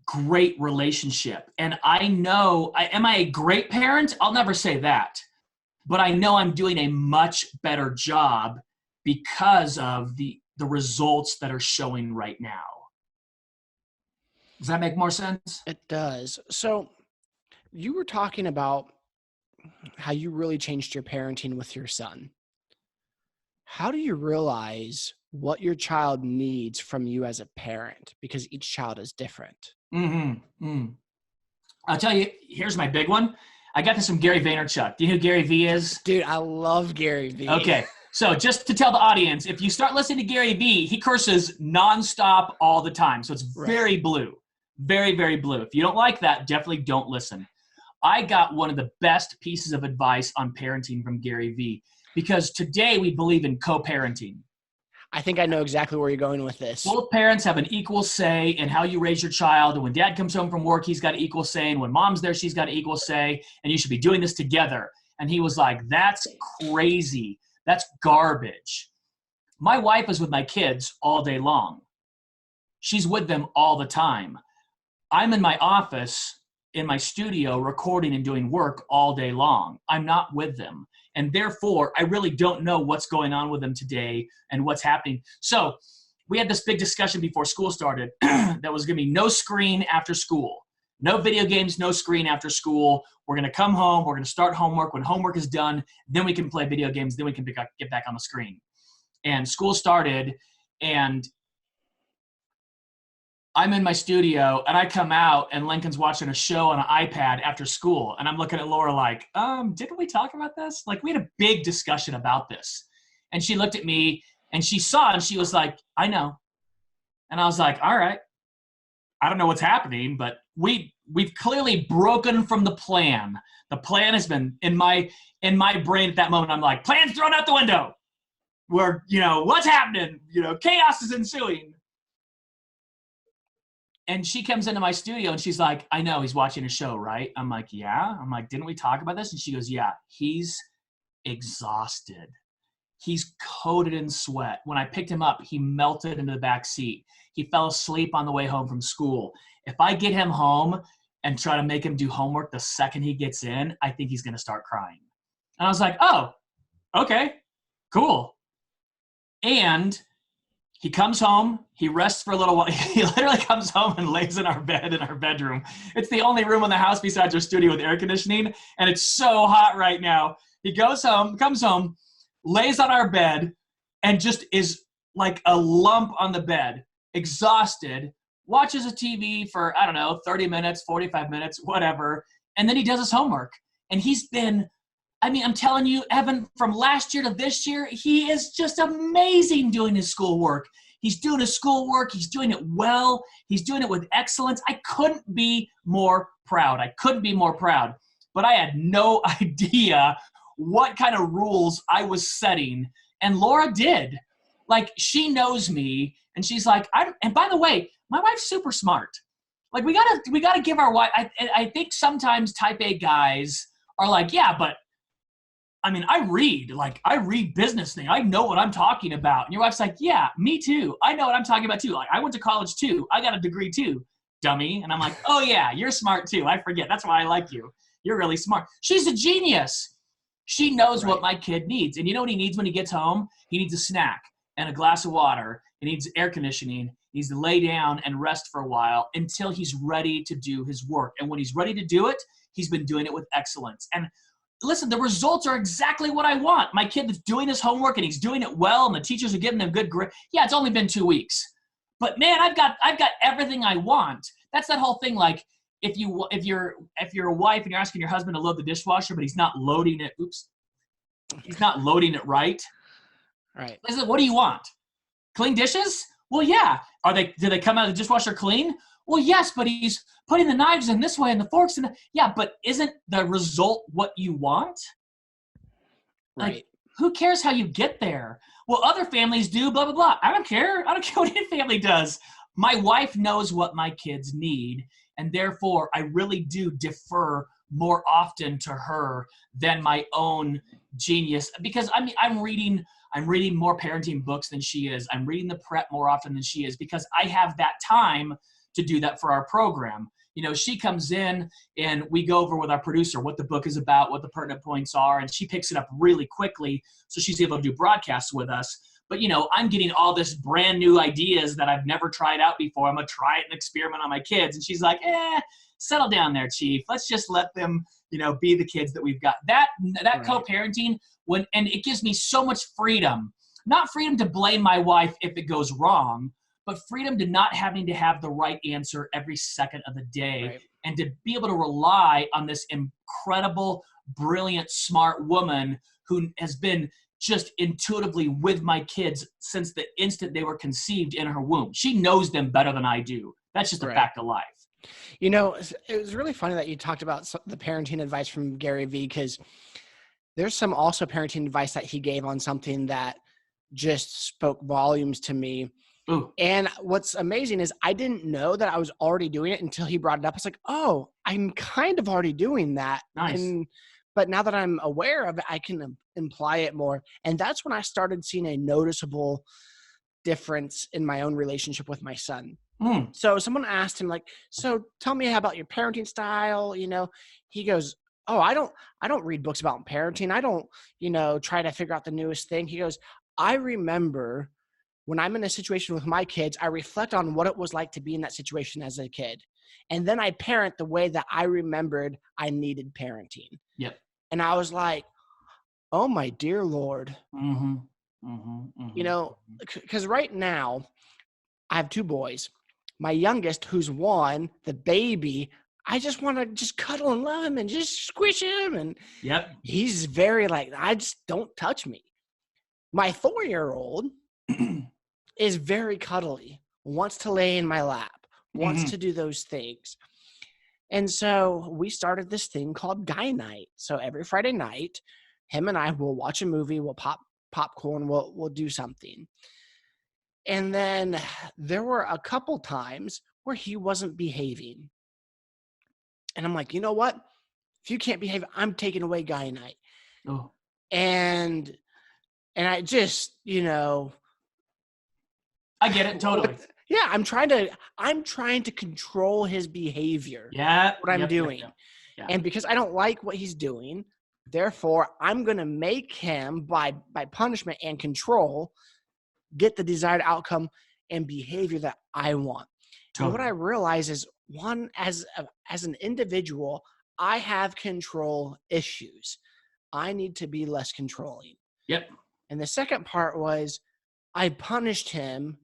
great relationship. And I know, am I a great parent? I'll never say that. But I know I'm doing a much better job because of the results that are showing right now. Does that make more sense? It does. So you were talking about how you really changed your parenting with your son. How do you realize what your child needs from you as a parent? Because each child is different. I'll tell you, here's my big one. I got this from Gary Vaynerchuk. Do you know who Gary V is? Dude, I love Gary V. Okay. So just to tell the audience, if you start listening to Gary V, he curses nonstop all the time. So it's very blue. Very, very blue. If you don't like that, definitely don't listen. I got one of the best pieces of advice on parenting from Gary V, because today we believe in co-parenting. I think I know exactly where you're going with this. Both parents have an equal say in how you raise your child. And when dad comes home from work, he's got an equal say. And when mom's there, she's got an equal say. And you should be doing this together. And he was like, that's crazy. That's garbage. My wife is with my kids all day long. She's with them all the time. I'm in my office, in my studio, recording and doing work all day long. I'm not with them. And therefore, I really don't know what's going on with them today and what's happening. So we had this big discussion before school started that was going to be no screen after school. No video games, no screen after school. We're going to come home. We're going to start homework. When homework is done, then we can play video games. Then we can get back on the screen. And school started, and I'm in my studio, and I come out, and Lincoln's watching a show on an iPad after school. And I'm looking at Laura like, didn't we talk about this? Like, we had a big discussion about this. And she looked at me, and she saw, and she was like, I know. And I was like, all right. I don't know what's happening, but we've clearly broken from the plan. The plan has been in my brain at that moment. I'm like, plan's thrown out the window. We're, what's happening? Chaos is ensuing. And she comes into my studio and she's like, I know he's watching a show, right? I'm like, yeah. I'm like, didn't we talk about this? And she goes, yeah, he's exhausted. He's coated in sweat. When I picked him up, he melted into the back seat. He fell asleep on the way home from school. If I get him home and try to make him do homework the second he gets in, I think he's going to start crying. And I was like, oh, okay, cool. And he comes home, he rests for a little while. He literally comes home and lays in our bed in our bedroom. It's the only room in the house besides our studio with air conditioning, and it's so hot right now. He comes home, lays on our bed, and just is like a lump on the bed, exhausted, watches a TV for, 30 minutes, 45 minutes, whatever, and then he does his homework. And he's been, I'm telling you, Evan, from last year to this year, he is just amazing doing his schoolwork. He's doing his schoolwork. He's doing it well. He's doing it with excellence. I couldn't be more proud. But I had no idea what kind of rules I was setting. And Laura did. Like, she knows me, and she's like, and by the way, my wife's super smart. Like, we gotta give our wife, I think sometimes type A guys are like, yeah, but I read business things. I know what I'm talking about. And your wife's like, yeah, me too. I know what I'm talking about too. Like, I went to college too. I got a degree too, dummy. And I'm like, oh yeah, you're smart too. I forget. That's why I like you. You're really smart. She's a genius. She knows what my kid needs. And you know what he needs when he gets home? He needs a snack and a glass of water. He needs air conditioning. He needs to lay down and rest for a while until he's ready to do his work. And when he's ready to do it, he's been doing it with excellence. And listen, the results are exactly what I want. My kid that's doing his homework and he's doing it well, and the teachers are giving them good grades. Yeah, it's only been 2 weeks, but man, I've got everything I want. That's that whole thing. Like, if you're a wife and you're asking your husband to load the dishwasher, but he's not loading it. He's not loading it right. Right. Listen, what do you want? Clean dishes? Well, yeah. Do they come out of the dishwasher clean? Well, yes, but he's putting the knives in this way and the forks in yeah, but isn't the result what you want? Right. Like, who cares how you get there? Well, other families do, blah, blah, blah. I don't care. I don't care what any family does. My wife knows what my kids need, and therefore I really do defer more often to her than my own genius, because I'm reading more parenting books than she is. I'm reading the prep more often than she is, because I have that time to do that for our program. You know, she comes in and we go over with our producer what the book is about, what the pertinent points are, and she picks it up really quickly so she's able to do broadcasts with us. But, you know, I'm getting all this brand new ideas that I've never tried out before. I'm going to try it and experiment on my kids. And she's like, settle down there, Chief. Let's just let them, you know, be the kids that we've got. That Right. co-parenting, and it gives me so much freedom. Not freedom to blame my wife if it goes wrong, but freedom to not having to have the right answer every second of the day, Right. and to be able to rely on this incredible, brilliant, smart woman who has been just intuitively with my kids since the instant they were conceived in her womb. She knows them better than I do. That's just a Right. fact of life. You know, it was really funny that you talked about the parenting advice from Gary Vee, because there's some also parenting advice that he gave on something that just spoke volumes to me. Ooh, And what's amazing is I didn't know that I was already doing it until he brought it up. I was like, oh, I'm kind of already doing that. nice. But now that I'm aware of it, I can imply it more. And that's when I started seeing a noticeable difference in my own relationship with my son. Mm, So someone asked him, like, so tell me about your parenting style. You know, he goes, oh, I don't read books about parenting. I don't, try to figure out the newest thing. He goes, I remember when I'm in a situation with my kids, I reflect on what it was like to be in that situation as a kid. And then I parent the way that I remembered I needed parenting. yep. And I was like, oh my dear Lord, Mm-hmm. Mm-hmm. Mm-hmm. because right now I have two boys. My youngest, who's one, the baby, I just want to just cuddle and love him and just squish him. And Yep. he's very like, I just don't touch me. My 4-year-old is very cuddly, wants to lay in my lap, wants to do those things. And so we started this thing called Guy Night. So every Friday night, him and I will watch a movie, we'll pop popcorn, we'll do something. And then there were a couple times where he wasn't behaving. And I'm like, you know what? If you can't behave, I'm taking away Guy Night. Oh, And I just, I get it totally. yeah, I'm trying to control his behavior. Yeah. What I'm Yep, doing. Yep. Yeah. And because I don't like what he's doing, therefore I'm going to make him by punishment and control get the desired outcome and behavior that I want. Totally. And what I realize is, one, as an individual, I have control issues. I need to be less controlling. Yep. And the second part was I punished him,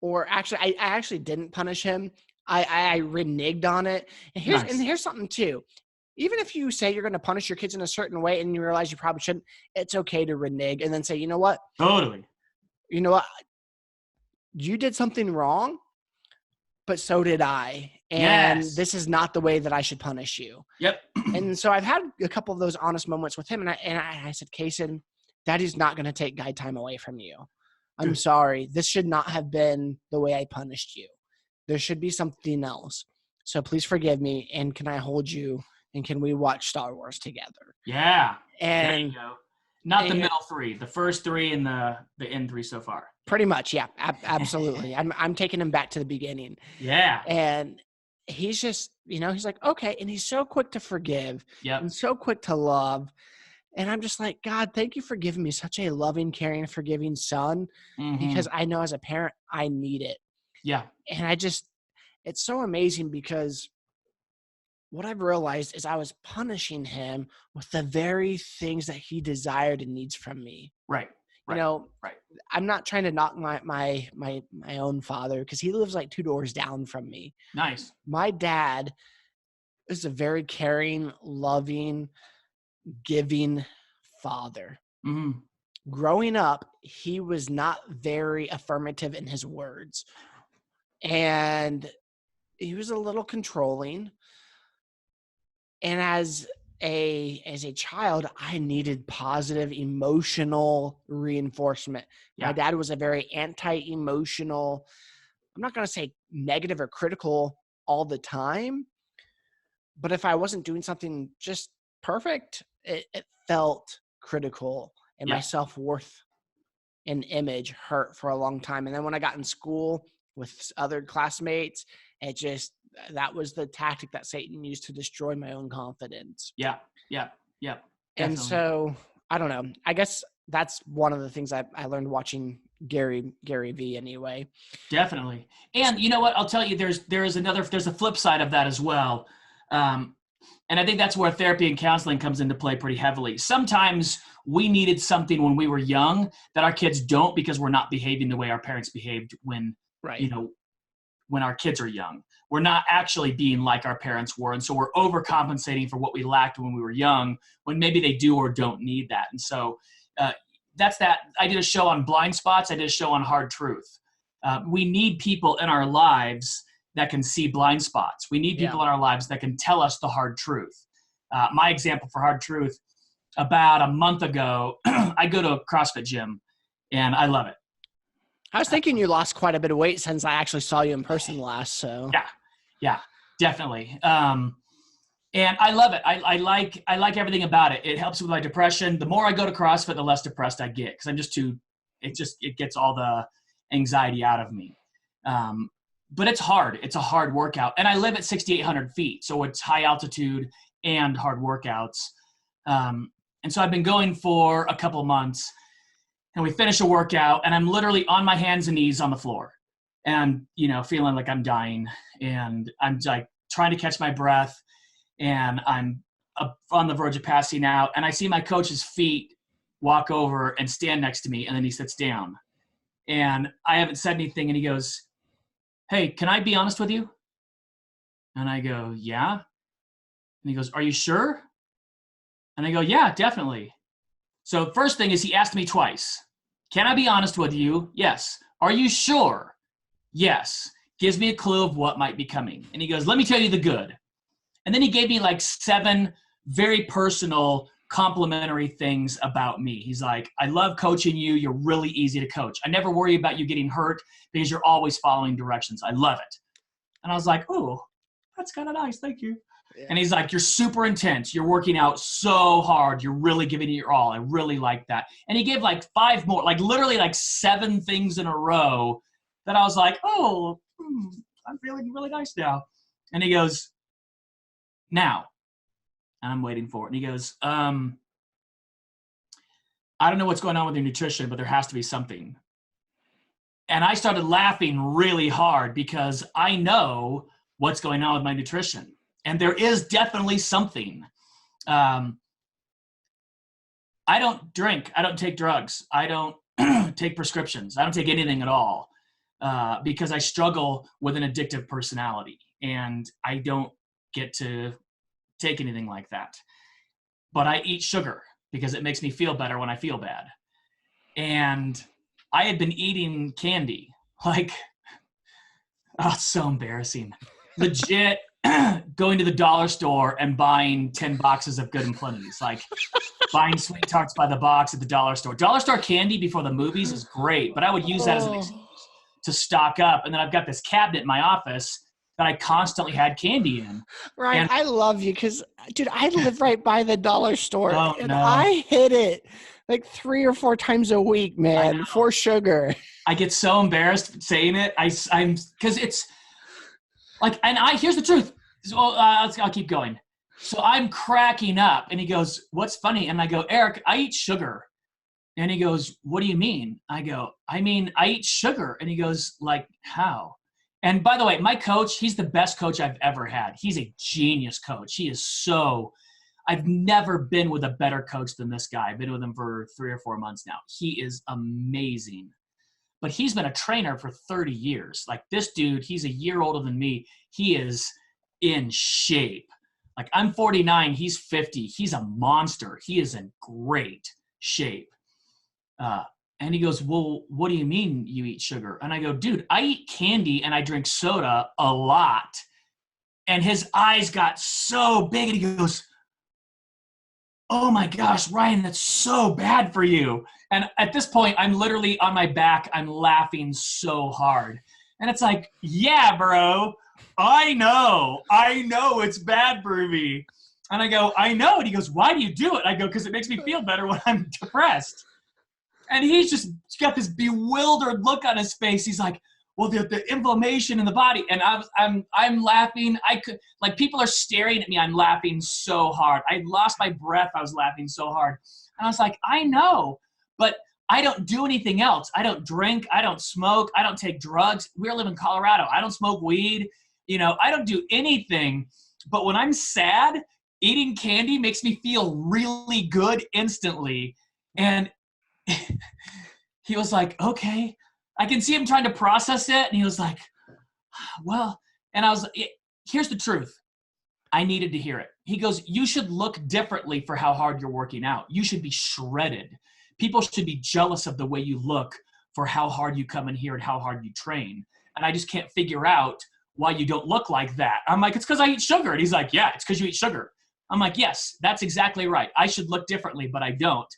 or actually, I actually didn't punish him. I reneged on it. And here's something too. Even if you say you're going to punish your kids in a certain way and you realize you probably shouldn't, it's okay to renege and then say, you know what? Totally. You know what? You did something wrong, but so did I. And This is not the way that I should punish you. Yep. And so I've had a couple of those honest moments with him. And I said, Kaysen, Daddy's not going to take Guy time away from you. I'm sorry. This should not have been the way I punished you. There should be something else. So please forgive me. And can I hold you? And can we watch Star Wars together? Yeah. And there you go. Not the middle three, the first three and the end three so far. Pretty much. Yeah, absolutely. I'm taking him back to the beginning. Yeah. And he's just, he's like, okay. And he's so quick to forgive and so quick to love. And I'm just like, God, thank you for giving me such a loving, caring, forgiving son, because I know as a parent, I need it. Yeah. And it's so amazing, because what I've realized is I was punishing him with the very things that he desired and needs from me. Right. Right. I'm not trying to knock my own father, because he lives like 2 doors down from me. Nice. My dad is a very caring, loving, giving father. Mm-hmm. Growing up, he was not very affirmative in his words, and he was a little controlling. And as a child, I needed positive emotional reinforcement. Yeah. My dad was a very anti-emotional, I'm not going to say negative or critical all the time, but if I wasn't doing something just perfect, it felt critical, and my self-worth and image hurt for a long time. And then when I got in school, with other classmates. That was the tactic that Satan used to destroy my own confidence. Yeah. And Definitely. so I don't know. I guess that's one of the things I learned watching Gary V anyway. Definitely. And you know what? I'll tell you, there's a flip side of that as well. And I think that's where therapy and counseling comes into play pretty heavily. Sometimes we needed something when we were young that our kids don't, because we're not behaving the way our parents behaved when, Right. When our kids are young. We're not actually being like our parents were. And so we're overcompensating for what we lacked when we were young, when maybe they do or don't need that. And so that's that. I did a show on blind spots. I did a show on hard truth. We need people in our lives that can see blind spots. We need people in our lives that can tell us the hard truth. My example for hard truth, about a month ago, I go to a CrossFit gym and I love it. I was thinking you lost quite a bit of weight since I actually saw you in person last. So yeah, definitely. And I love it. I like everything about it. It helps with my depression. The more I go to CrossFit, the less depressed I get, because I'm just it gets all the anxiety out of me. But it's hard. It's a hard workout. And I live at 6,800 feet. So it's high altitude and hard workouts. And so I've been going for a couple months, and we finish a workout and I'm literally on my hands and knees on the floor and, feeling like I'm dying, and I'm like trying to catch my breath, and I'm up on the verge of passing out. And I see my coach's feet walk over and stand next to me. And then he sits down, and I haven't said anything. And he goes, "Hey, can I be honest with you?" And I go, "Yeah." And he goes, "Are you sure?" And I go, "Yeah, definitely." So first thing is, he asked me twice. "Can I be honest with you?" "Yes." "Are you sure?" "Yes." Gives me a clue of what might be coming. And he goes, "Let me tell you the good." And then he gave me like 7 very personal, complimentary things about me. He's like, "I love coaching you. You're really easy to coach. I never worry about you getting hurt because you're always following directions. I love it." And I was like, "Oh, that's kind of nice. Thank you." Yeah. And he's like, "You're super intense. You're working out so hard. You're really giving it your all. I really like that." And he gave like 5 more, like literally like 7 things in a row that I was like, "Oh, I'm feeling really nice now." And he goes, "Now," and I'm waiting for it. And he goes, "I don't know what's going on with your nutrition, but there has to be something." And I started laughing really hard, because I know what's going on with my nutrition. And there is definitely something. I don't drink. I don't take drugs. I don't take prescriptions. I don't take anything at all, because I struggle with an addictive personality. And I don't get to take anything like that. But I eat sugar because it makes me feel better when I feel bad. And I had been eating candy, like, oh, it's so embarrassing. Legit going to the dollar store and buying 10 boxes of Good and Plenty's, like buying Sweet Tarts by the box at the dollar store. Dollar store candy before the movies is great, but I would use that as an excuse to stock up. And then I've got this cabinet in my office that I constantly had candy in. Ryan, I love you, because, dude, I live right by the dollar store, and no. I hit it like 3 or 4 times a week, man, for sugar. I get so embarrassed saying it. I'm because it's like, and here's the truth. So, I'll keep going. So I'm cracking up, and he goes, "What's funny?" And I go, "Eric, I eat sugar." And he goes, "What do you mean?" I go, "I mean, I eat sugar." And he goes, "Like, how?" And by the way, my coach, he's the best coach I've ever had. He's a genius coach. I've never been with a better coach than this guy. I've been with him for 3 or 4 months now. He is amazing. But he's been a trainer for 30 years. Like, this dude, he's a year older than me. He is in shape. Like, I'm 49, he's 50. He's a monster. He is in great shape. And he goes, "Well, what do you mean you eat sugar?" And I go, "Dude, I eat candy and I drink soda a lot." And his eyes got so big, and he goes, "Oh my gosh, Ryan, that's so bad for you." And at this point, I'm literally on my back. I'm laughing so hard. And it's like, "Yeah, bro, I know it's bad for me." And I go, "I know." And he goes, "Why do you do it?" I go, "Because it makes me feel better when I'm depressed." And he's just got this bewildered look on his face. He's like, well, the inflammation in the body. And I'm laughing. People are staring at me. I'm laughing so hard. I lost my breath. I was laughing so hard. And I was like, I know, but I don't do anything else. I don't drink. I don't smoke. I don't take drugs. We live in Colorado. I don't smoke weed. I don't do anything. But when I'm sad, eating candy makes me feel really good instantly. And he was like, okay. I can see him trying to process it. And he was like, well, and I was like, here's the truth. I needed to hear it. He goes, you should look differently for how hard you're working out. You should be shredded. People should be jealous of the way you look for how hard you come in here and how hard you train. And I just can't figure out why you don't look like that. I'm like, it's because I eat sugar. And he's like, yeah, it's because you eat sugar. I'm like, yes, that's exactly right. I should look differently, but I don't.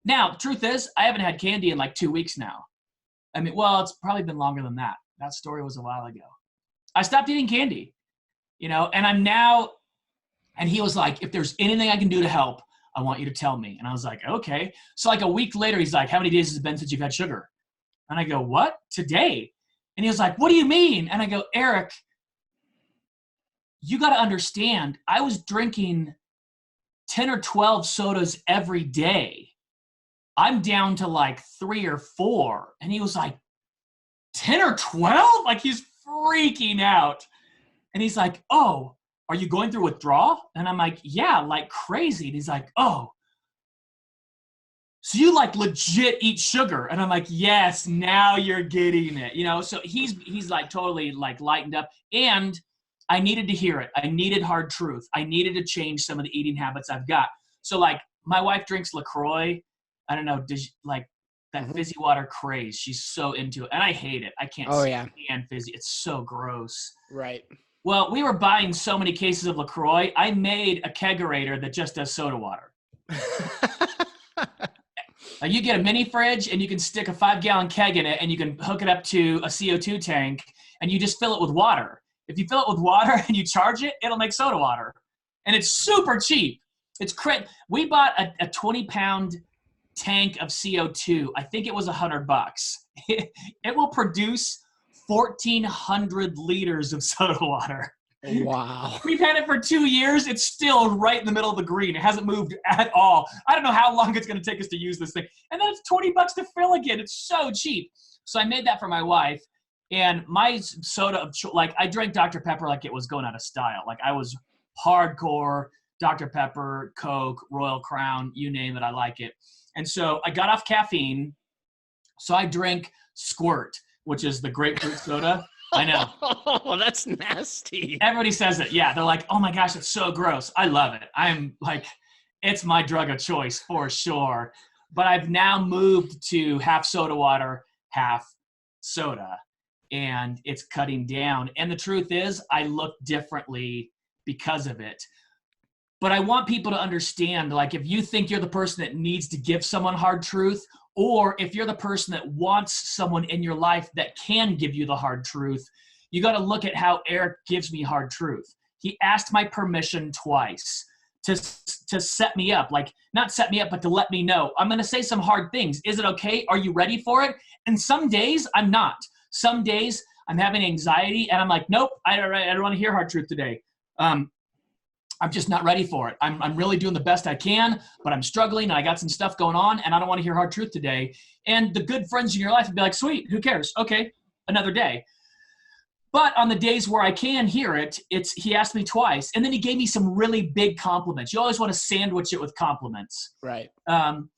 Now, the truth is, I haven't had candy in like 2 weeks now. I mean, well, it's probably been longer than that. That story was a while ago. I stopped eating candy, and I'm now, and he was like, if there's anything I can do to help, I want you to tell me. And I was like, okay. So like a week later, he's like, how many days has it been since you've had sugar? And I go, what? Today? And he was like, what do you mean? And I go, Eric, you got to understand, I was drinking 10 or 12 sodas every day. I'm down to like 3 or 4. And he was like, 10 or 12? Like he's freaking out. And he's like, oh, are you going through withdrawal? And I'm like, yeah, like crazy. And he's like, oh, so you like legit eat sugar? And I'm like, yes, now you're getting it. So he's like totally like lightened up. And I needed to hear it. I needed hard truth. I needed to change some of the eating habits I've got. So like my wife drinks LaCroix. I don't know, like that fizzy water craze. She's so into it. And I hate it. I can't stand fizzy. It's so gross. Right. Well, we were buying so many cases of LaCroix. I made a kegerator that just does soda water. You get a mini fridge and you can stick a 5-gallon keg in it and you can hook it up to a CO2 tank and you just fill it with water. If you fill it with water and you charge it, it'll make soda water. And it's super cheap. We bought a 20-pound tank of CO2. I think it was $100. It will produce 1,400 liters of soda water. Wow. We've had it for 2 years. It's still right in the middle of the green. It hasn't moved at all. I don't know how long it's going to take us to use this thing. And then it's $20 to fill again. It's so cheap. So I made that for my wife. And my soda, like I drank Dr. Pepper like it was going out of style. Like I was hardcore Dr. Pepper, Coke, Royal Crown, you name it, I like it. And so I got off caffeine. So I drank Squirt, which is the grapefruit soda. I know. Oh, that's nasty. Everybody says it. Yeah. They're like, oh my gosh, it's so gross. I love it. I'm like, it's my drug of choice for sure. But I've now moved to half soda water, half soda. And it's cutting down. And the truth is, I look differently because of it. But I want people to understand, like, if you think you're the person that needs to give someone hard truth, or if you're the person that wants someone in your life that can give you the hard truth, you got to look at how Eric gives me hard truth. He asked my permission twice to set me up, like not set me up, but to let me know, I'm going to say some hard things. Is it okay? Are you ready for it? And some days I'm not. Some days I'm having anxiety and I'm like, nope, I don't want to hear hard truth today. I'm just not ready for it. I'm really doing the best I can, but I'm struggling and I got some stuff going on and I don't want to hear hard truth today. And the good friends in your life would be like, sweet, who cares? Okay, another day. But on the days where I can hear it, he asked me twice. And then he gave me some really big compliments. You always want to sandwich it with compliments. Right. And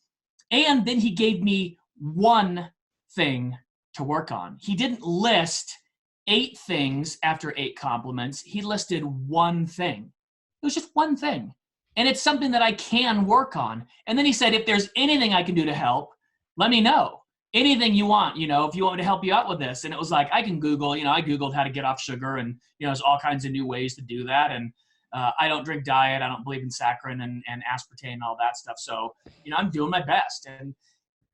then he gave me one thing to work on. He didn't list 8 things after 8 compliments. He listed one thing. It was just one thing. And it's something that I can work on. And then he said, if there's anything I can do to help, let me know. Anything you want, if you want me to help you out with this. And it was like, I can Google, I Googled how to get off sugar and, there's all kinds of new ways to do that. And I don't drink diet. I don't believe in saccharin and aspartame and all that stuff. So, I'm doing my best. And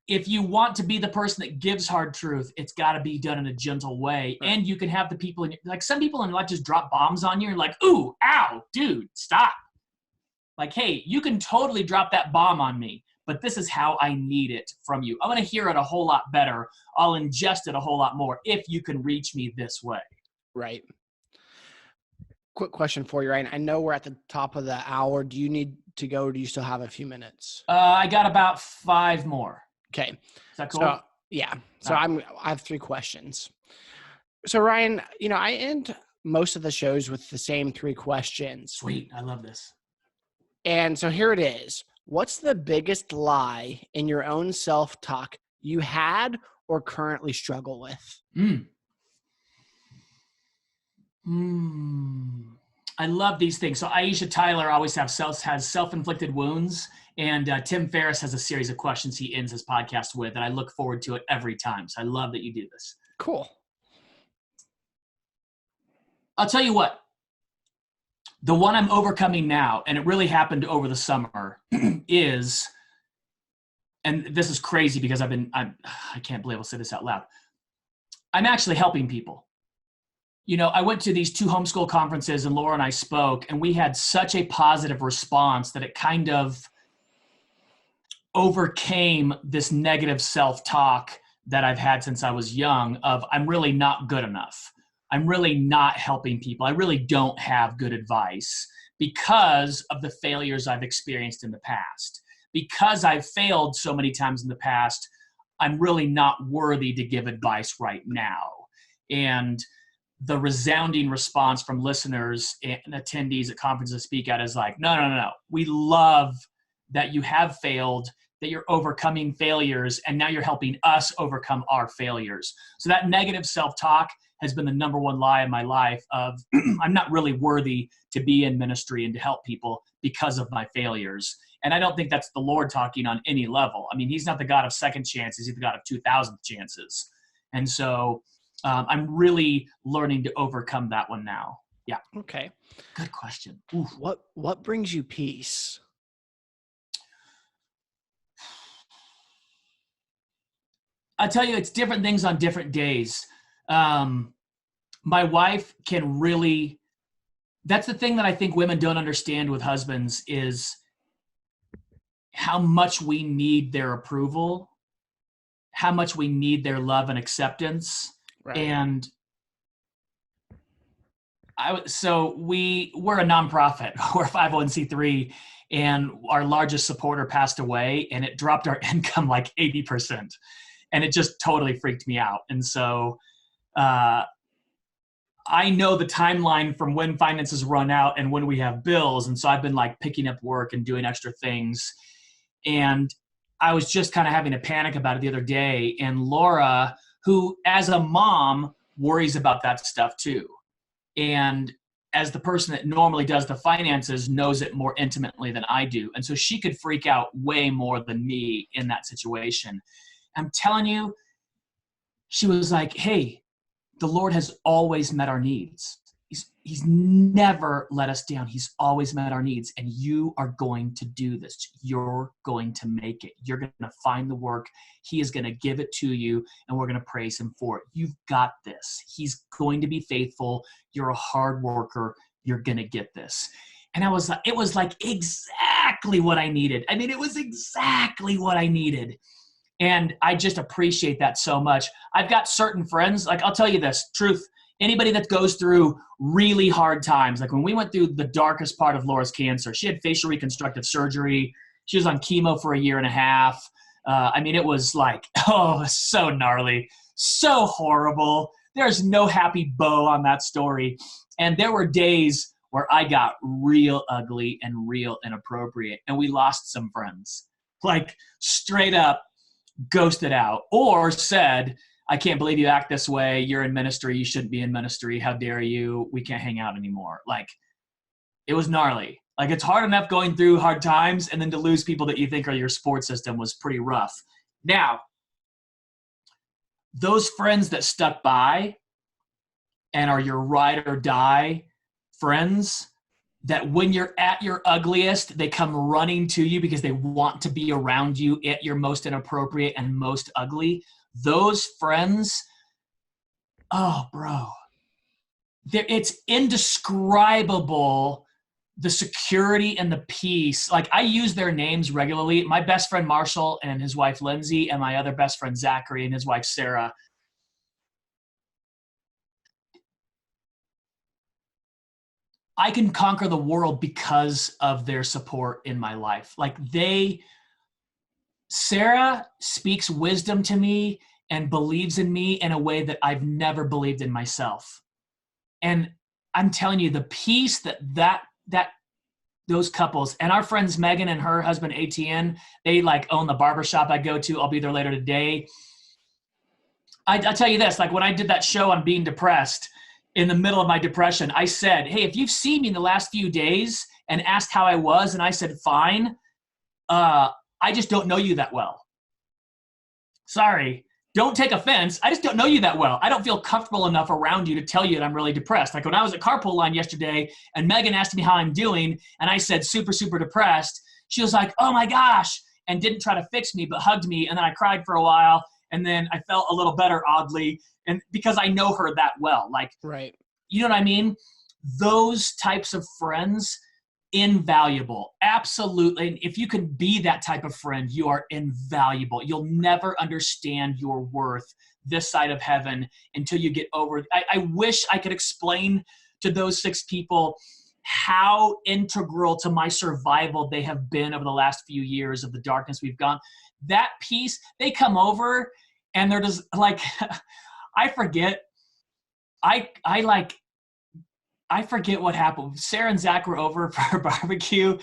if you want to be the person that gives hard truth, it's got to be done in a gentle way. Right. And you can have the people like some people in your life just drop bombs on you and like, ooh, ow, dude, stop. Like, hey, you can totally drop that bomb on me, but this is how I need it from you. I'm going to hear it a whole lot better. I'll ingest it a whole lot more if you can reach me this way. Right. Quick question for you, Ryan. I know we're at the top of the hour. Do you need to go, or do you still have a few minutes? I got about 5 more. Okay. Is that cool? So, yeah. So I have 3 questions. So Ryan, I end most of the shows with the same 3 questions. Sweet. I love this. And so here it is. What's the biggest lie in your own self-talk you had or currently struggle with? I love these things. So Aisha Tyler always has self-inflicted wounds. And Tim Ferriss has a series of questions he ends his podcast with. And I look forward to it every time. So I love that you do this. Cool. I'll tell you what. The one I'm overcoming now, and it really happened over the summer, is, and this is crazy because I can't believe I'll say this out loud. I'm actually helping people. I went to these 2 homeschool conferences and Laura and I spoke, and we had such a positive response that it kind of overcame this negative self-talk that I've had since I was young of I'm really not good enough. I'm really not helping people. I really don't have good advice because of the failures I've experienced in the past. Because I've failed so many times in the past, I'm really not worthy to give advice right now. And the resounding response from listeners and attendees at conferences I speak at is like, no. We love that you have failed, that you're overcoming failures, and now you're helping us overcome our failures. So that negative self-talk has been the number one lie in my life of I'm not really worthy to be in ministry and to help people because of my failures. And I don't think that's the Lord talking on any level. I mean, he's not the God of second chances. He's the God of 2,000th chances. And so I'm really learning to overcome that one now. Yeah. Okay. Good question. Oof. What brings you peace? I'll tell you, it's different things on different days. My wife can really, that's the thing that I think women don't understand with husbands is how much we need their approval, how much we need their love and acceptance. Right. And we're a nonprofit, we're a 501c3, and our largest supporter passed away, and it dropped our income like 80%. And it just totally freaked me out. And so I know the timeline from when finances run out and when we have bills. And so I've been like picking up work and doing extra things. And I was just kind of having a panic about it the other day. And Laura, who as a mom worries about that stuff too. And as the person that normally does the finances knows it more intimately than I do. And so she could freak out way more than me in that situation. I'm telling you, she was like, hey, the Lord has always met our needs. He's never let us down. He's always met our needs. And you are going to do this. You're going to make it. You're going to find the work. He is going to give it to you, and we're going to praise him for it. You've got this. He's going to be faithful. You're a hard worker. You're going to get this. And it was like exactly what I needed. I mean, it was exactly what I needed. And I just appreciate that so much. I've got certain friends, like I'll tell you this, truth, anybody that goes through really hard times, like when we went through the darkest part of Laura's cancer, she had facial reconstructive surgery. She was on chemo for 1.5 years. I mean, it was like, so gnarly, so horrible. There's no happy bow on that story. And there were days where I got real ugly and real inappropriate, and we lost some friends, like straight up ghosted out or said, I can't believe you act this way. You're in ministry. You shouldn't be in ministry. How dare you? We can't hang out anymore. Like, it was gnarly. Like, it's hard enough going through hard times, and then to lose people that you think are your support system was pretty rough. Now, those friends that stuck by and are your ride or die friends, that when you're at your ugliest, they come running to you because they want to be around you at your most inappropriate and most ugly. Those friends, oh, bro, it's indescribable the security and the peace. Like, I use their names regularly. My best friend Marshall and his wife Lindsay, and my other best friend Zachary and his wife Sarah. I can conquer the world because of their support in my life. Like, Sarah speaks wisdom to me and believes in me in a way that I've never believed in myself. And I'm telling you, the peace that those couples, and our friends Megan and her husband ATN, they like own the barbershop I go to. I'll be there later today. I tell you this, like when I did that show on being depressed, in the middle of my depression, I said, hey, if you've seen me in the last few days and asked how I was, and I said, fine, I just don't know you that well. Sorry, don't take offense. I just don't know you that well. I don't feel comfortable enough around you to tell you that I'm really depressed. Like when I was at Carpool Line yesterday and Megan asked me how I'm doing and I said super, super depressed, she was like, oh my gosh, and didn't try to fix me, but hugged me. And then I cried for a while. And then I felt a little better, oddly, and because I know her that well. Like, right. You know what I mean? Those types of friends, invaluable. Absolutely. And if you can be that type of friend, you are invaluable. You'll never understand your worth this side of heaven until you get over it. I wish I could explain to those 6 people how integral to my survival they have been over the last few years of the darkness we've gone. That peace, they come over and they're just like, I forget. I forget what happened. Sarah and Zach were over for a barbecue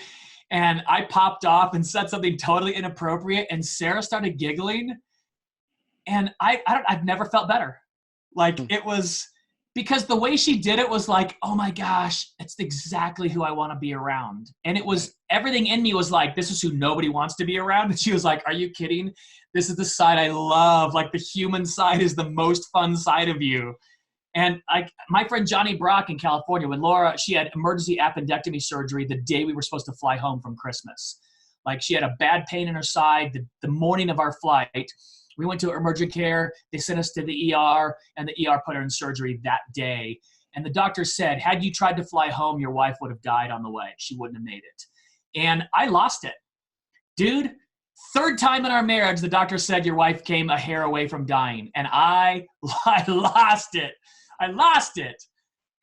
and I popped off and said something totally inappropriate and Sarah started giggling and I've never felt better. Like it was because the way she did it was like, oh my gosh, it's exactly who I want to be around. And it was everything in me was like, this is who nobody wants to be around. And she was like, are you kidding? This is the side I love. Like the human side is the most fun side of you. And my friend Johnny Brock in California, when Laura, she had emergency appendectomy surgery the day we were supposed to fly home from Christmas. Like she had a bad pain in her side the morning of our flight. We went to emergent care. They sent us to the ER, and the ER put her in surgery that day. And the doctor said, had you tried to fly home, your wife would have died on the way. She wouldn't have made it. And I lost it. Dude, 3rd time in our marriage, the doctor said your wife came a hair away from dying. And I lost it. I lost it.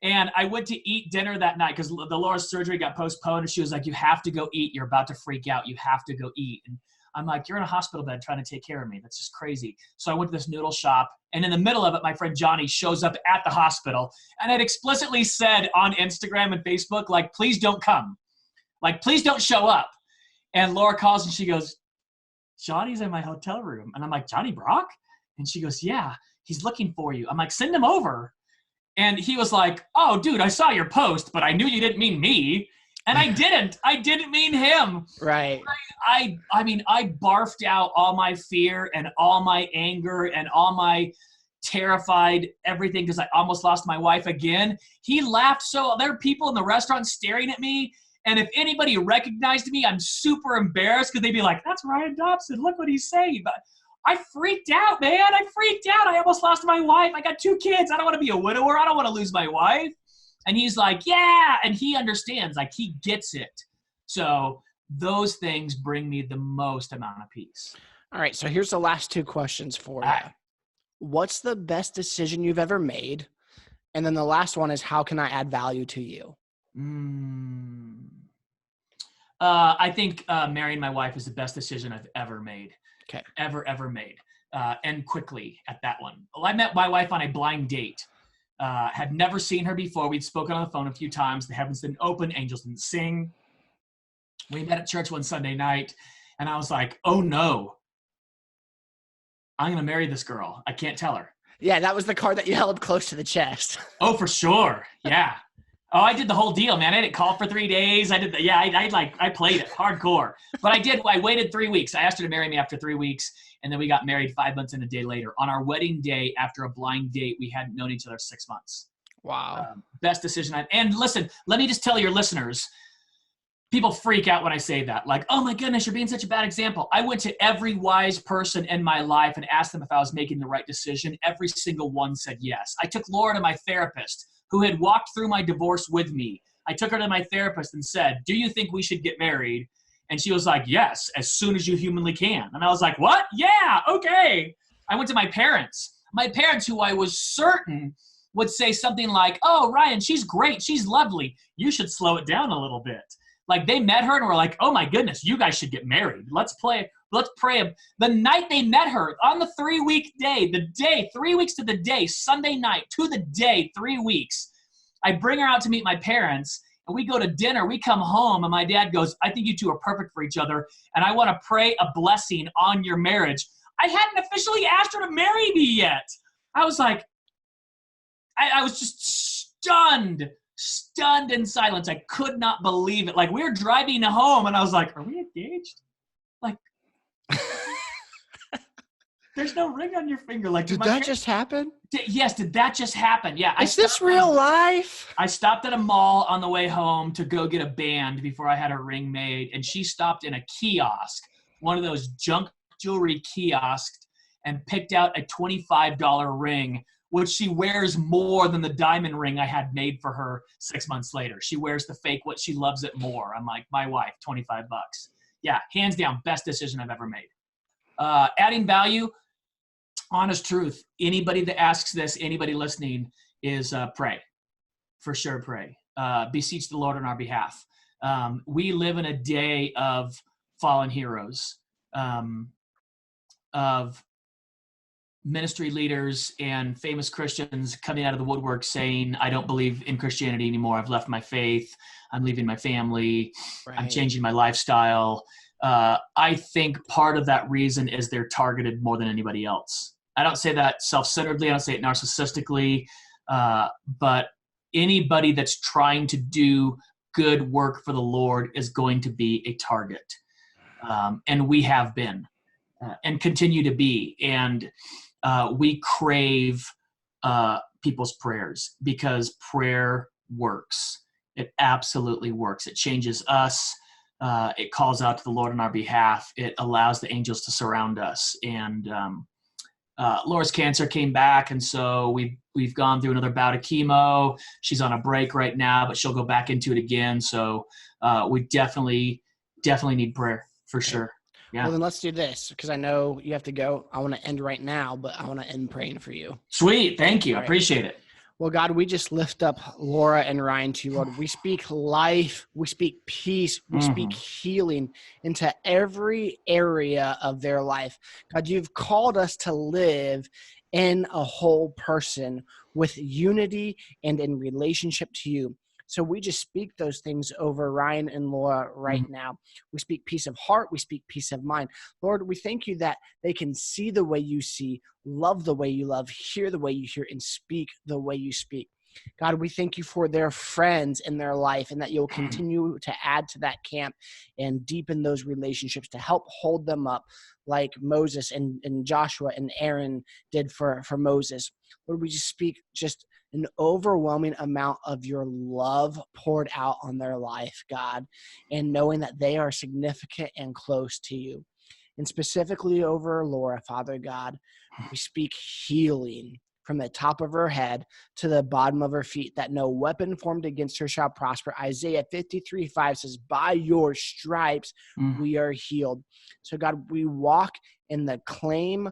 And I went to eat dinner that night because the Laura's surgery got postponed. And she was like, you have to go eat. You're about to freak out. You have to go eat. And I'm like, you're in a hospital bed trying to take care of me. That's just crazy. So I went to this noodle shop. And in the middle of it, my friend Johnny shows up at the hospital. And I'd explicitly said on Instagram and Facebook, like, please don't come. Like, please don't show up. And Laura calls and she goes, Johnny's in my hotel room. And I'm like, Johnny Brock? And she goes, yeah, he's looking for you. I'm like, send him over. And he was like, oh, dude, I saw your post, but I knew you didn't mean me. And I didn't. I didn't mean him. Right. I mean, I barfed out all my fear and all my anger and all my terrified everything because I almost lost my wife again. He laughed. So there are people in the restaurant staring at me. And if anybody recognized me, I'm super embarrassed because they'd be like, that's Ryan Dobson. Look what he's saying. But I freaked out, man. I freaked out. I almost lost my wife. I got 2 kids. I don't want to be a widower. I don't want to lose my wife. And he's like, yeah. And he understands. Like, he gets it. So those things bring me the most amount of peace. All right. So here's the last 2 questions for you. What's the best decision you've ever made? And then the last one is, how can I add value to you? I think marrying my wife is the best decision I've ever made. Okay. Ever made. And quickly at that one. Well, I met my wife on a blind date. Had never seen her before. We'd spoken on the phone a few times. The heavens didn't open. Angels didn't sing. We met at church one Sunday night. And I was like, oh no. I'm going to marry this girl. I can't tell her. Yeah, that was the card that you held close to the chest. Oh, for sure. Yeah. Oh, I did the whole deal, man. I didn't call for 3 days. I did the, yeah, I played it hardcore. But I waited 3 weeks. I asked her to marry me after 3 weeks, and then we got married 5 months and a day later. On our wedding day, after a blind date, we hadn't known each other 6 months. Wow. Best decision and listen, let me just tell your listeners, people freak out when I say that. Like, oh my goodness, you're being such a bad example. I went to every wise person in my life and asked them if I was making the right decision. Every single one said yes. I took Laura to my therapist, who had walked through my divorce with me. I took her to my therapist and said, do you think we should get married? And she was like, yes, as soon as you humanly can. And I was like, what? Yeah, okay. I went to my parents, who I was certain would say something like, oh, Ryan, she's great. She's lovely. You should slow it down a little bit. Like, they met her and were like, oh my goodness, you guys should get married. Let's pray. The night they met her, on the 3-week day, 3 weeks to the day, Sunday night to the day, 3 weeks, I bring her out to meet my parents, and we go to dinner. We come home, and my dad goes, I think you two are perfect for each other, and I want to pray a blessing on your marriage. I hadn't officially asked her to marry me yet. I was like, I was just stunned in silence. I could not believe it. Like, we were driving home, and I was like, are we engaged? Like, there's no ring on your finger. Like, did that just happen? Yes, did that just happen? Yeah. Is this real life? I stopped at a mall on the way home to go get a band before I had a ring made, and she stopped in a kiosk, one of those junk jewelry kiosks, and picked out a $25 ring, which she wears more than the diamond ring I had made for her 6 months later. She wears the fake what she loves it more. I'm like, my wife, $25. Yeah, hands down, best decision I've ever made. Adding value, honest truth. Anybody that asks this, anybody listening, is pray. For sure, pray. Beseech the Lord on our behalf. We live in a day of fallen heroes, of ministry leaders and famous Christians coming out of the woodwork saying, I don't believe in Christianity anymore. I've left my faith. I'm leaving my family. Right. I'm changing my lifestyle. I think part of that reason is they're targeted more than anybody else. I don't say that self-centeredly. I don't say it narcissistically. But anybody that's trying to do good work for the Lord is going to be a target. And we have been and continue to be. And we crave people's prayers because prayer works. It absolutely works. It changes us. It calls out to the Lord on our behalf. It allows the angels to surround us. And Laura's cancer came back, and so we've gone through another bout of chemo. She's on a break right now, but she'll go back into it again. So we definitely need prayer for sure. Yeah. Well, then let's do this, because I know you have to go. I want to end right now, but I want to end praying for you. Sweet. Thank you. All I right. appreciate it. Well, God, we just lift up Laura and Ryan to you, Lord. We speak life. We speak peace. We speak healing into every area of their life. God, you've called us to live in a whole person with unity and in relationship to you. So we just speak those things over Ryan and Laura right now. We speak peace of heart. We speak peace of mind. Lord, we thank you that they can see the way you see, love the way you love, hear the way you hear, and speak the way you speak. God, we thank you for their friends in their life and that you'll continue to add to that camp and deepen those relationships to help hold them up like Moses and Joshua and Aaron did for Moses. Lord, we just speak just an overwhelming amount of your love poured out on their life, God, and knowing that they are significant and close to you. And specifically over Laura, Father God, we speak healing from the top of her head to the bottom of her feet, that no weapon formed against her shall prosper. Isaiah 53:5 says, by your stripes we are healed. So God, we walk in the claim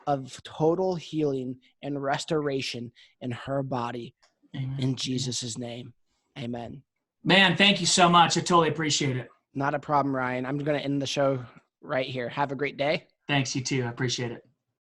of total healing and restoration in her body. Amen. In Jesus' name, amen. Man, thank you so much. I totally appreciate it. Not a problem, Ryan. I'm going to end the show right here. Have a great day. Thanks, you too. I appreciate it.